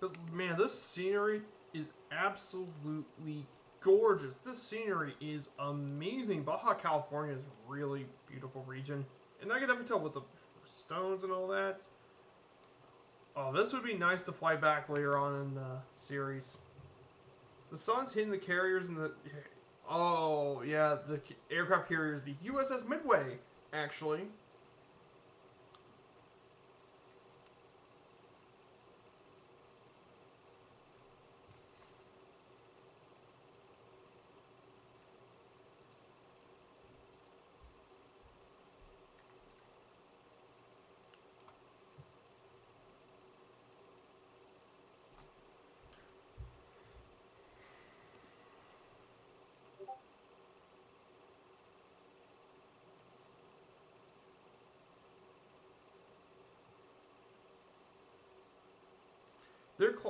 But man, this scenery is absolutely gorgeous. This scenery is amazing. Baja California is a really beautiful region. And I can definitely tell with the stones and all that. Oh, this would be nice to fly back later on in the series. The sun's hitting the carriers and the... Oh, yeah, the aircraft carriers. The USS Midway, actually.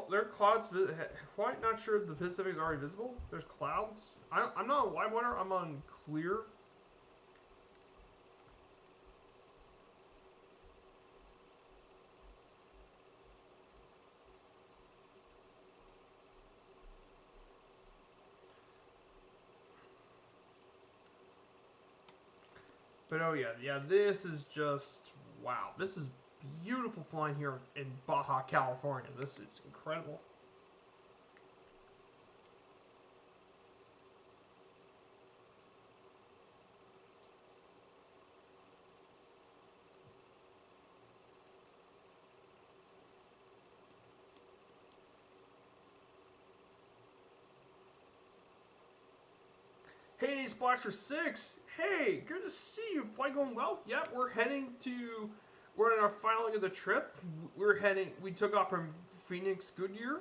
Their clouds. Quite not sure the Pacific is already visible. There's clouds. I'm not on wide water. I'm on clear. But oh yeah, yeah. This is just wow. This is beautiful flying here in Baja California. This is incredible. Hey, Splasher 6! Hey, good to see you. Flight going well? Yep, we're heading to... We're in our final leg of the trip. We took off from Phoenix Goodyear.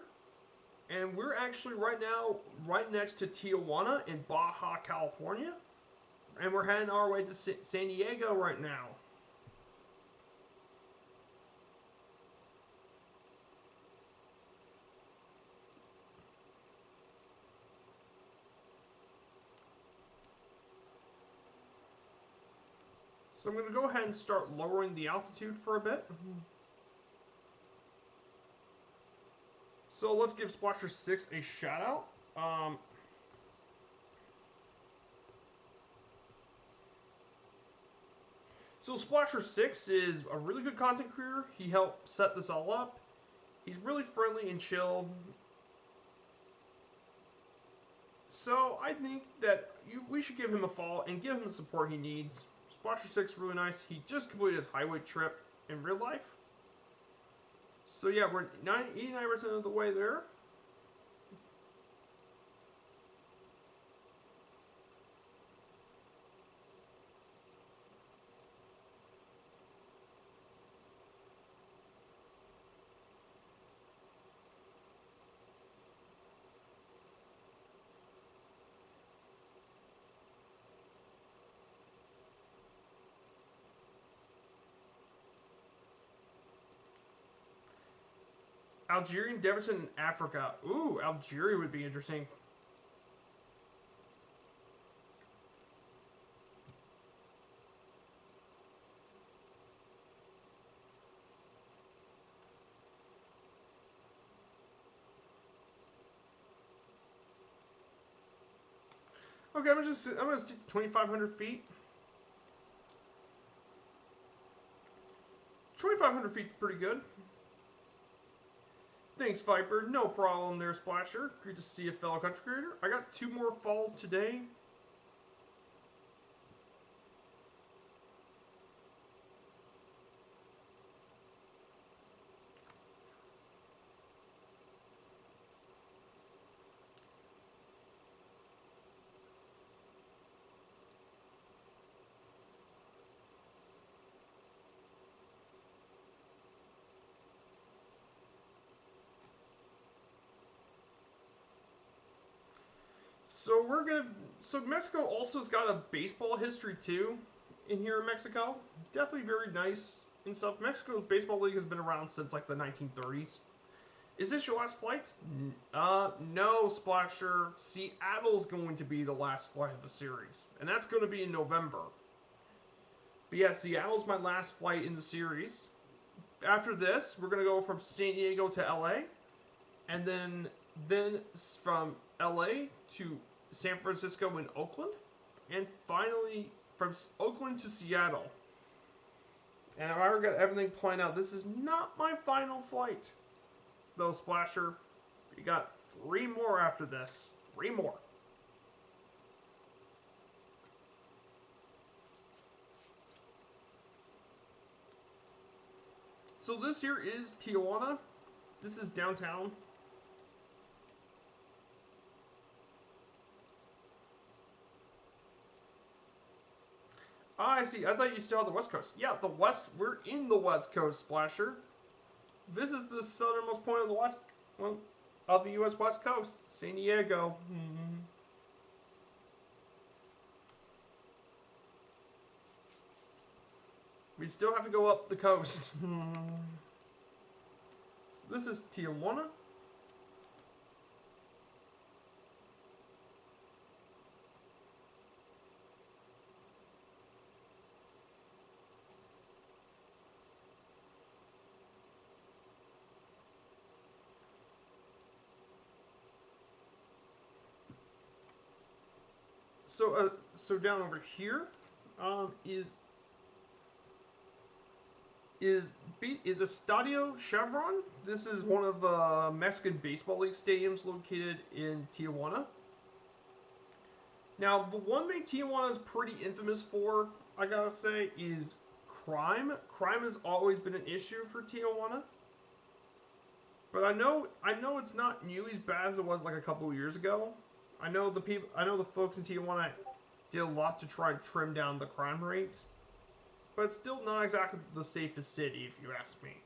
And we're actually right now right next to Tijuana in Baja, California. And we're heading our way to San Diego right now. So I'm going to go ahead and start lowering the altitude for a bit. So let's give Splasher 6 a shout out. So Splasher 6 is a really good content creator. He helped set this all up. He's really friendly and chill. So I think that we should give him a follow and give him the support he needs. Splasher 6 is really nice. He just completed his highway trip in real life. So yeah, we're 89% of the way there. Algerian deficit in Africa. Ooh, Algeria would be interesting. Okay, I'm gonna stick to 2,500 feet. 2,500 feet's pretty good. Thanks, Viper. No problem there, Splasher. Good to see a fellow country creator. I got 2 more falls today. So we're gonna. So Mexico also has got a baseball history too, in here in Mexico. Definitely very nice and stuff. Mexico's baseball league has been around since like the 1930s. Is this your last flight? No, Splasher. Seattle's going to be the last flight of the series, and that's going to be in November. But yeah, Seattle's my last flight in the series. After this, we're gonna go from San Diego to LA. and then from LA to San Francisco and Oakland, and finally from Oakland to Seattle. And I've already got everything planned out. This is not my final flight, though, Splasher. We got 3 more after this. 3 more. So this here is Tijuana. This is downtown. Ah, I see. I thought you still had the West Coast. Yeah, the West. We're in the West Coast, Splasher. This is the southernmost point of the West, well, of the U.S. West Coast, San Diego. We still have to go up the coast. So this is Tijuana. So down over here is Estadio Chevron. This is one of the Mexican Baseball League stadiums located in Tijuana. Now, the one thing Tijuana is pretty infamous for, I gotta say, is crime. Crime has always been an issue for Tijuana. But I know it's not nearly as bad as it was like a couple of years ago. I know the folks in Tijuana did a lot to try and trim down the crime rate. But it's still not exactly the safest city, if you ask me.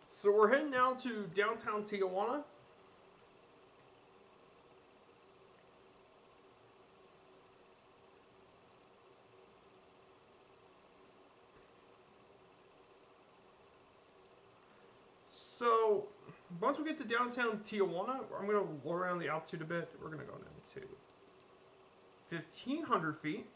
So we're heading now to downtown Tijuana. So once we get to downtown Tijuana, I'm going to lower down the altitude a bit. We're going to go down to 1,500 feet.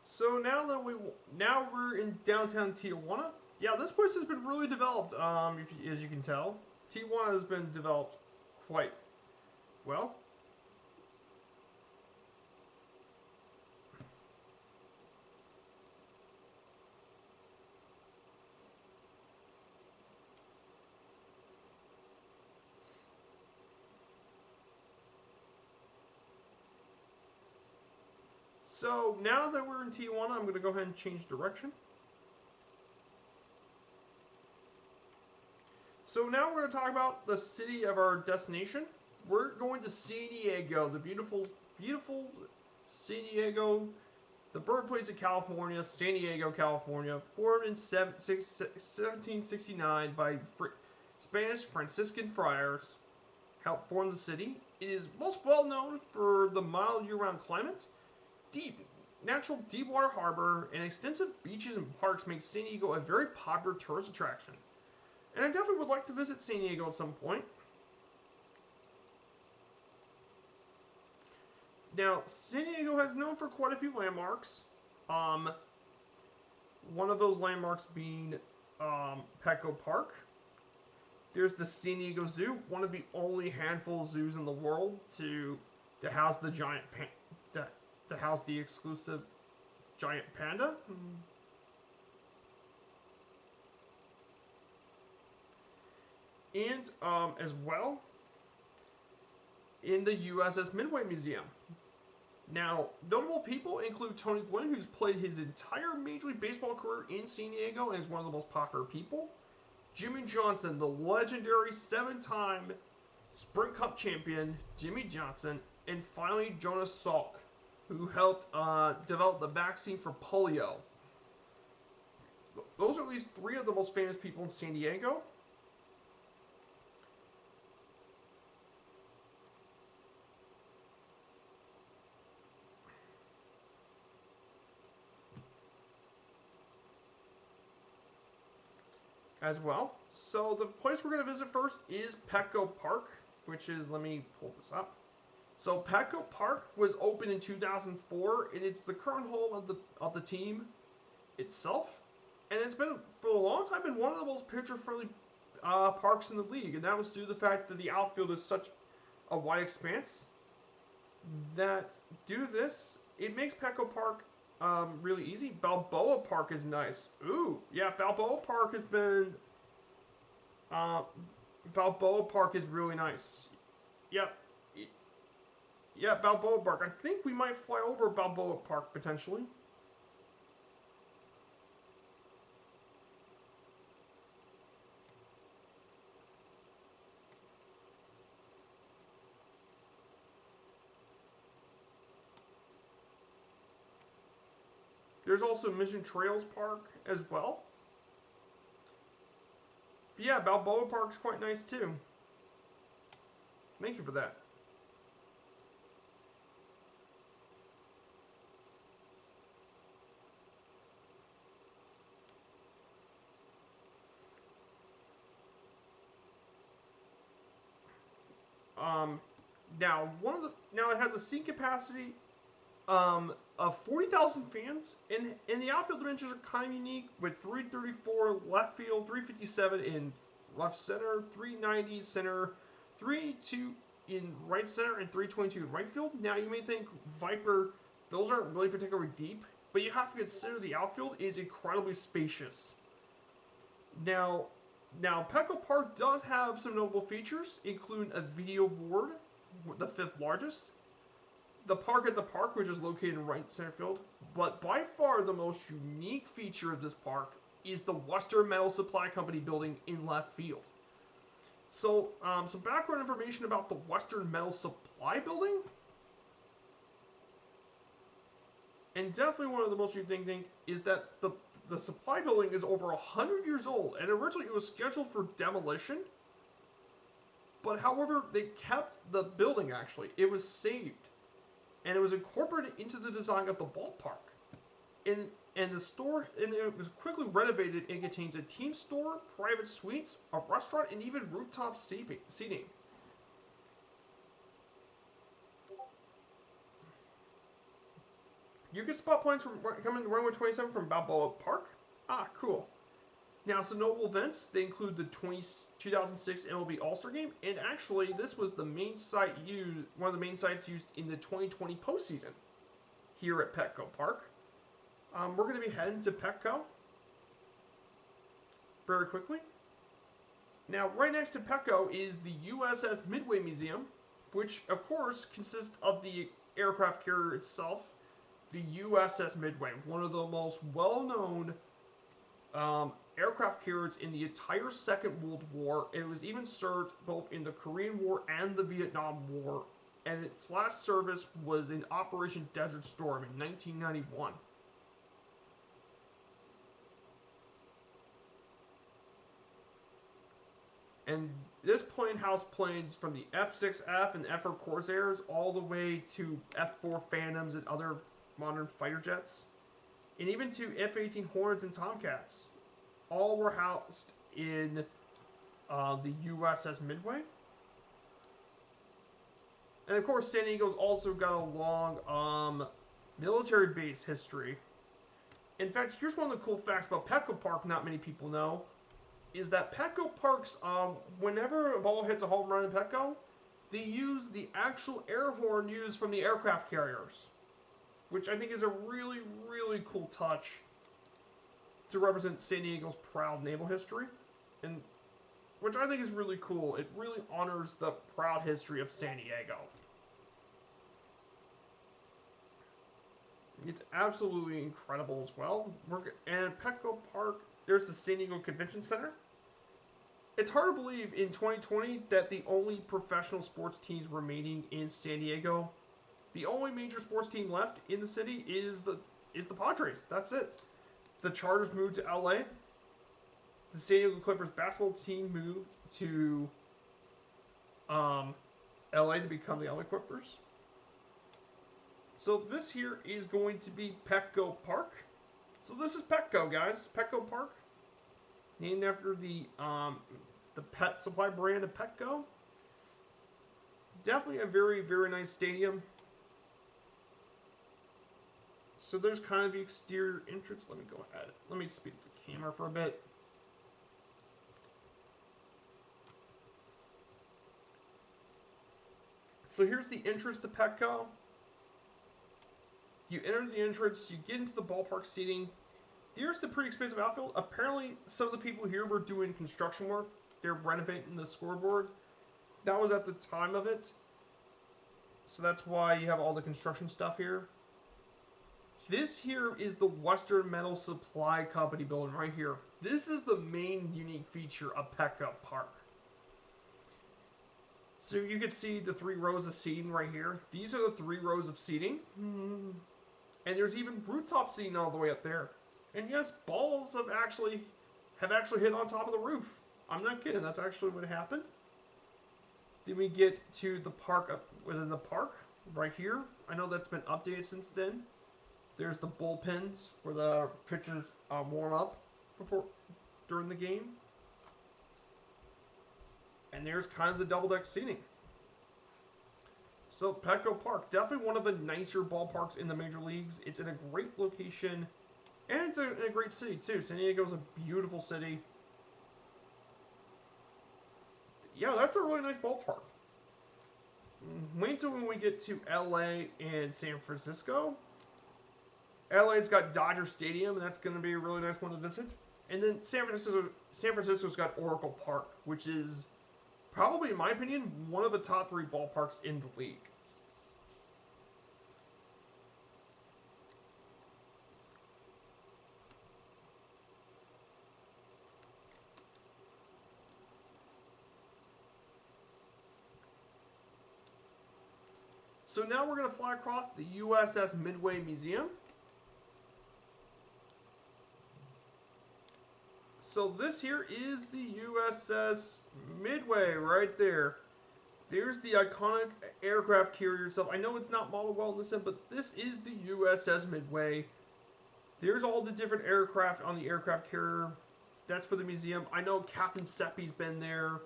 So now we're in downtown Tijuana. Yeah, this place has been really developed. As you can tell, Tijuana has been developed quite well. So now that we're in Tijuana, I'm going to go ahead and change direction. So now we're going to talk about the city of our destination. We're going to San Diego, the beautiful, beautiful San Diego, the birthplace of California, San Diego, California, formed in 1769 by Spanish Franciscan friars, helped form the city. It is most well known for the mild year-round climate. Natural deep water harbor and extensive beaches and parks make San Diego a very popular tourist attraction. And I definitely would like to visit San Diego at some point. Now, San Diego has known for quite a few landmarks. Um, one of those landmarks being Petco Park. There's the San Diego Zoo, one of the only handful of zoos in the world to house the to house the exclusive giant panda. And as well in the USS Midway Museum. Now, notable people include Tony Gwynn, who's played his entire Major League Baseball career in San Diego and is one of the most popular people. Jimmy Johnson, the legendary 7-time Sprint Cup champion, Jimmy Johnson. And finally, Jonas Salk, who helped develop the vaccine for polio. Those are at least 3 of the most famous people in San Diego. As well. So the place we're going to visit first is Petco Park, which is, let me pull this up. So Petco Park was opened in 2004, and it's the current home of the team itself. And it's been, for a long time, been one of the most pitcher-friendly parks in the league, and that was due to the fact that the outfield is such a wide expanse that due to this, it makes Petco Park really easy. Balboa Park is nice. Ooh, yeah, Balboa Park has been... Balboa Park is really nice. Yep. Yeah, Balboa Park. I think we might fly over Balboa Park, potentially. There's also Mission Trails Park as well. But yeah, Balboa Park's quite nice too. Thank you for that. Now it has a seat capacity of 40,000 fans, and the outfield dimensions are kind of unique with 334 left field, 357 in left center, 390 center, 382 in right center, and 322 in right field. Now you may think Viper, those aren't really particularly deep, but you have to consider the outfield is incredibly spacious. Now Petco Park does have some notable features, including a video board, the 5th largest, the Park at the Park, which is located in right center field. But by far the most unique feature of this park is the Western Metal Supply Company building in left field. So, some background information about the Western Metal Supply building. And definitely one of the most unique things is that the supply building is over 100 years old, and originally it was scheduled for demolition. But however, they kept the building actually. It was saved. And it was incorporated into the design of the ballpark. And it was quickly renovated and contains a team store, private suites, a restaurant, and even rooftop seating. You can spot planes from coming to runway 27 from Balboa Park. Ah, cool. Now, some notable events, they include the 2006 MLB All-Star Game, and actually, this was the main site used, one of the main sites used in the 2020 postseason here at Petco Park. We're going to be heading to Petco very quickly. Now, right next to Petco is the USS Midway Museum, which, of course, consists of the aircraft carrier itself, the USS Midway, one of the most well-known aircraft carriers in the entire Second World War. It was even served both in the Korean War and the Vietnam War, and its last service was in Operation Desert Storm in 1991. And this plane housed planes from the F-6F and F-4 Corsairs all the way to F-4 Phantoms and other modern fighter jets, and even to F-18 Hornets and Tomcats. All were housed in the USS Midway. And of course, San Diego's also got a long military base history. In fact, here's one of the cool facts about Petco Park not many people know, is that Petco Parks, whenever a ball hits a home run in Petco, they use the actual air horn used from the aircraft carriers, which I think is a really, really cool touch to represent San Diego's proud naval history, and which I think is really cool. It really honors the proud history of San Diego. It's absolutely incredible as well. And Petco Park, there's the San Diego Convention Center. It's hard to believe in 2020 that the only professional sports teams remaining in San Diego, the only major sports team left in the city is the Padres. That's it. The Chargers moved to LA. The San Diego Clippers basketball team moved to LA to become the LA Clippers. So this here is going to be Petco Park. So this is Petco, guys. Petco Park, named after the pet supply brand of Petco. Definitely a very, very nice stadium. So there's kind of the exterior entrance. Let me go ahead. Let me speed up the camera for a bit. So here's the entrance to Petco. You enter the entrance, you get into the ballpark seating. Here's the pretty expensive outfield. Apparently, some of the people here were doing construction work. They're renovating the scoreboard. That was at the time of it. So that's why you have all the construction stuff here. This here is the Western Metal Supply Company building right here. This is the main unique feature of Petco Park. So you can see the 3 rows of seating right here. These are the 3 rows of seating. And there's even rooftop seating all the way up there. And yes, balls have actually hit on top of the roof. I'm not kidding. That's actually what happened. Then we get to the park up within the park right here. I know that's been updated since then. There's the bullpens where the pitchers warm up during the game. And there's kind of the double deck seating. So Petco Park, definitely one of the nicer ballparks in the major leagues. It's in a great location, and it's in a great city too. San Diego's a beautiful city. Yeah, that's a really nice ballpark. Wait until when we get to LA and San Francisco. LA's got Dodger Stadium, and that's going to be a really nice one to visit. And then San Francisco's got Oracle Park, which is probably, in my opinion, one of the top 3 ballparks in the league. So now we're going to fly across the USS Midway Museum. So this here is the USS Midway right there. There's the iconic aircraft carrier itself. I know it's not modeled well in this end, but this is the USS Midway. There's all the different aircraft on the aircraft carrier. That's for the museum. I know Captain Seppi's been there.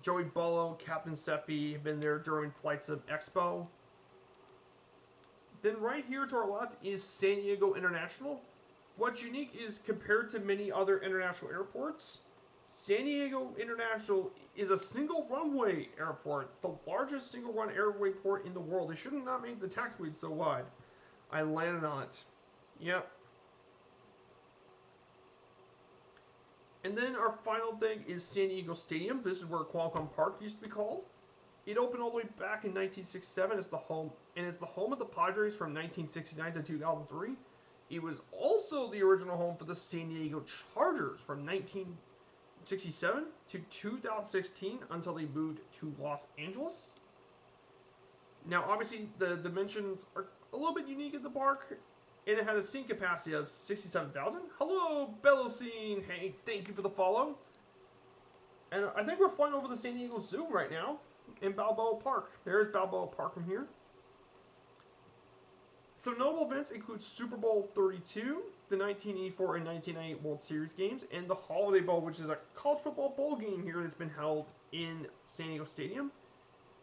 Joey Bullo, Captain Seppi have been there during flights of Expo. Then right here to our left is San Diego International. What's unique is compared to many other international airports, San Diego International is a single runway airport, the largest single run airway port in the world. They should not make the taxiway so wide. I landed on it. Yep. And then our final thing is San Diego Stadium. This is where Qualcomm Park used to be called. It opened all the way back in 1967 as the home, and it's the home of the Padres from 1969 to 2003. It was also the original home for the San Diego Chargers from 1967 to 2016 until they moved to Los Angeles. Now, obviously, the dimensions are a little bit unique at the park, and it had a seating capacity of 67,000. Hello, Bellocine. Hey, thank you for the follow. And I think we're flying over the San Diego Zoo right now in Balboa Park. There's Balboa Park from here. So notable events include Super Bowl 32, the 1984 and 1998 World Series games, and the Holiday Bowl, which is a college football bowl game here that's been held in San Diego Stadium.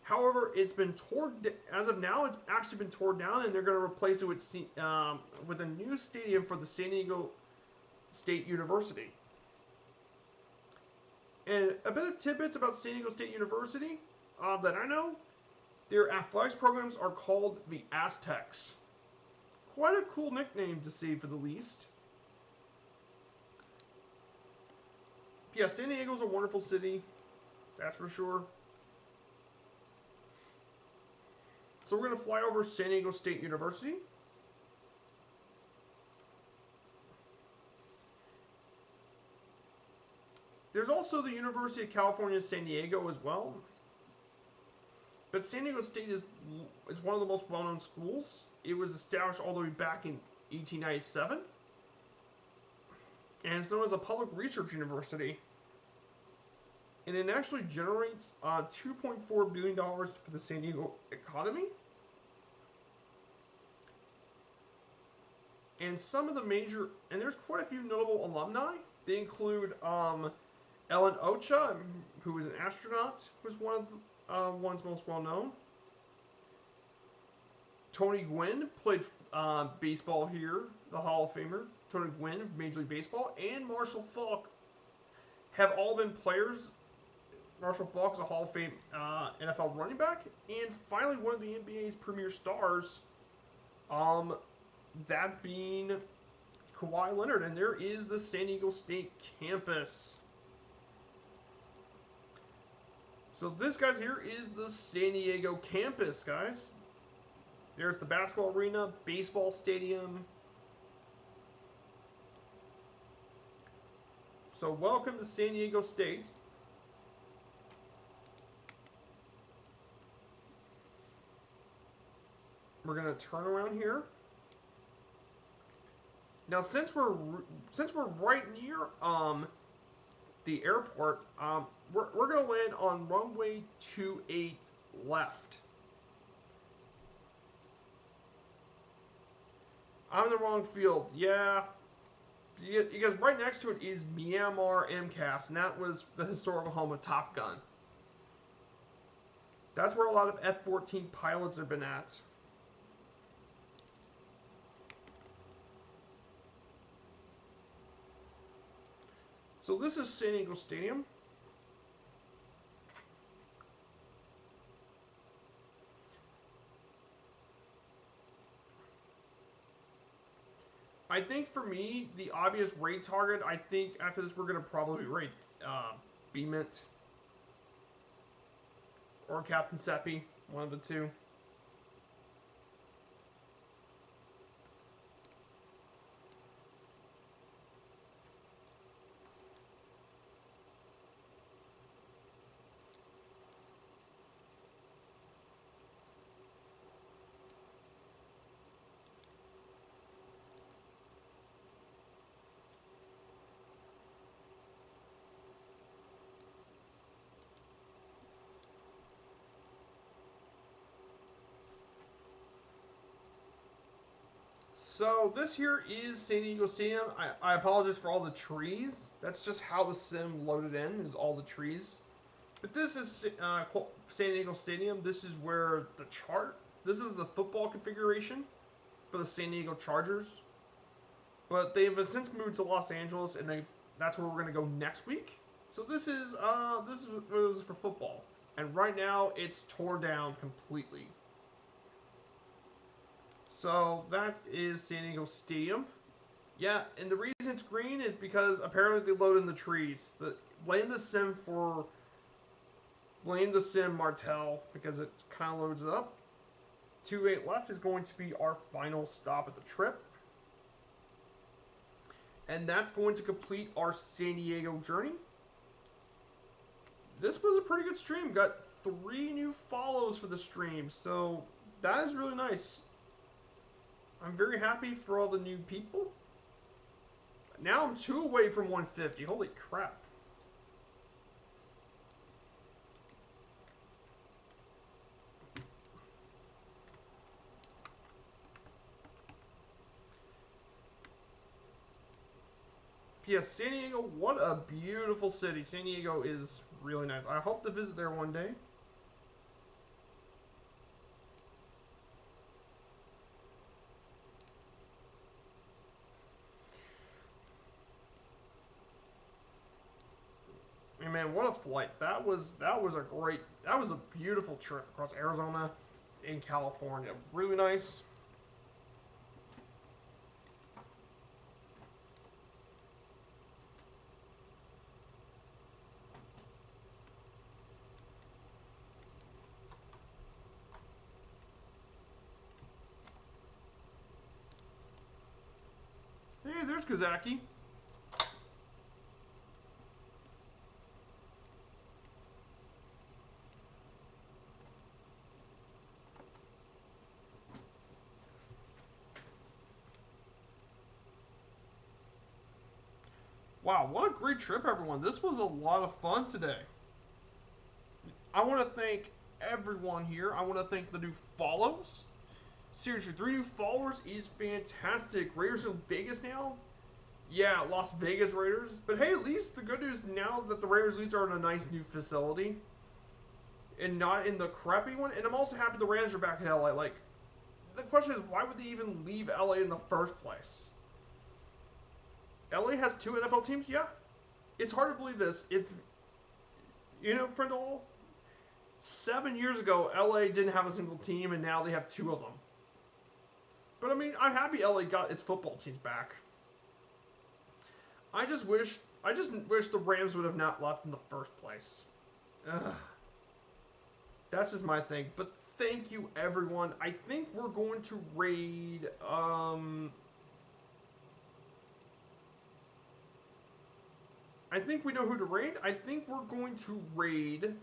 However, it's been torn. As of now, it's actually been torn down, and they're going to replace it with a new stadium for the San Diego State University. And a bit of tidbits about San Diego State University that I know: their athletics programs are called the Aztecs. Quite a cool nickname to see, for the least. Yeah, San Diego's a wonderful city, that's for sure. So we're going to fly over San Diego State University. There's also the University of California, San Diego as well. But San Diego State is one of the most well-known schools. It was established all the way back in 1897. And it's known as a public research university. And it actually generates $2.4 billion for the San Diego economy. And some of the major, and there's quite a few notable alumni. They include Ellen Ocha, who was an astronaut, who's one of the ones most well known. Tony Gwynn played baseball here, the Hall of Famer. Tony Gwynn of Major League Baseball, and Marshall Faulk have all been players. Marshall Faulk is a Hall of Fame NFL running back, and finally one of the NBA's premier stars, that being Kawhi Leonard. And there is the San Diego State campus. So this, guys, here is the San Diego campus, guys. There's the basketball arena, baseball stadium. So welcome to San Diego State. We're going to turn around here. Now, since we're right near the airport, we're going to land on runway 28 left. I'm in the wrong field. Yeah. Because right next to it is Myanmar MCAS, and that was the historical home of Top Gun. That's where a lot of F-14 pilots have been at. So this is San Diego Stadium. I think for me, the obvious raid target, I think after this we're going to probably raid B-Mint or Captain Seppi, one of the two. So this here is San Diego Stadium. I apologize for all the trees. That's just how the sim loaded in, is all the trees. But this is San Diego Stadium. This is where this is the football configuration for the San Diego Chargers. But they've since moved to Los Angeles, and that's where we're going to go next week. So this is for football. And right now it's torn down completely. So that is San Diego Stadium. Yeah, and the reason it's green is because apparently they load in the trees. Blame the sim Martell, because it kind of loads it up. 28 left is going to be our final stop at the trip. And that's going to complete our San Diego journey. This was a pretty good stream. Got 3 new follows for the stream, so that is really nice. I'm very happy for all the new people. Now I'm 2 away from 150. Holy crap. Yes, San Diego, what a beautiful city. San Diego is really nice. I hope to visit there one day. man, what a flight! That was a beautiful trip across Arizona and California. Really nice. Hey, there's Kazaki. Wow, what a great trip, everyone. This was a lot of fun today. I want to thank everyone here. I want to thank the new follows. Seriously, 3 new followers is fantastic. Raiders in Vegas now. Yeah, Las Vegas Raiders. But hey, at least the good news now that the Raiders at least are in a nice new facility. And not in the crappy one. And I'm also happy the Rams are back in LA. Like, the question is, why would they even leave LA in the first place? LA has 2 NFL teams? Yeah. It's hard to believe this. If, you know, friend all, 7 years ago, LA didn't have a single team, and now they have 2 of them. But I mean, I'm happy LA got its football teams back. I just wish the Rams would have not left in the first place. Ugh. That's just my thing. But thank you, everyone. I think we're going to raid. I think we know who to raid. I think we're going to raid.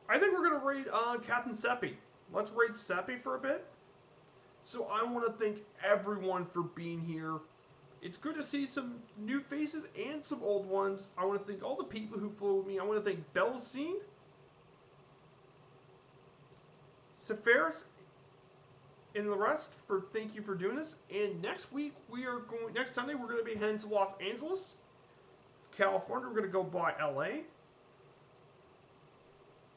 I think we're going to raid Captain Seppi. Let's raid Seppi for a bit. So I want to thank everyone for being here. It's good to see some new faces and some old ones. I want to thank all the people who followed me. I want to thank Belcine, Seferis, and the rest for thank you for doing this. And next week next Sunday we're going to be heading to Los Angeles, California. We're going to go by LA.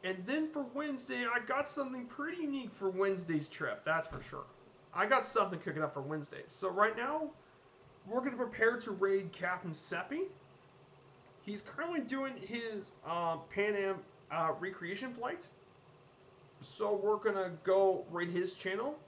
And then for Wednesday, I got something pretty unique for Wednesday's trip. That's for sure. I got something cooking up for Wednesday. So right now, we're going to prepare to raid Captain Seppi. He's currently doing his Pan Am recreation flight. So we're going to go raid his channel.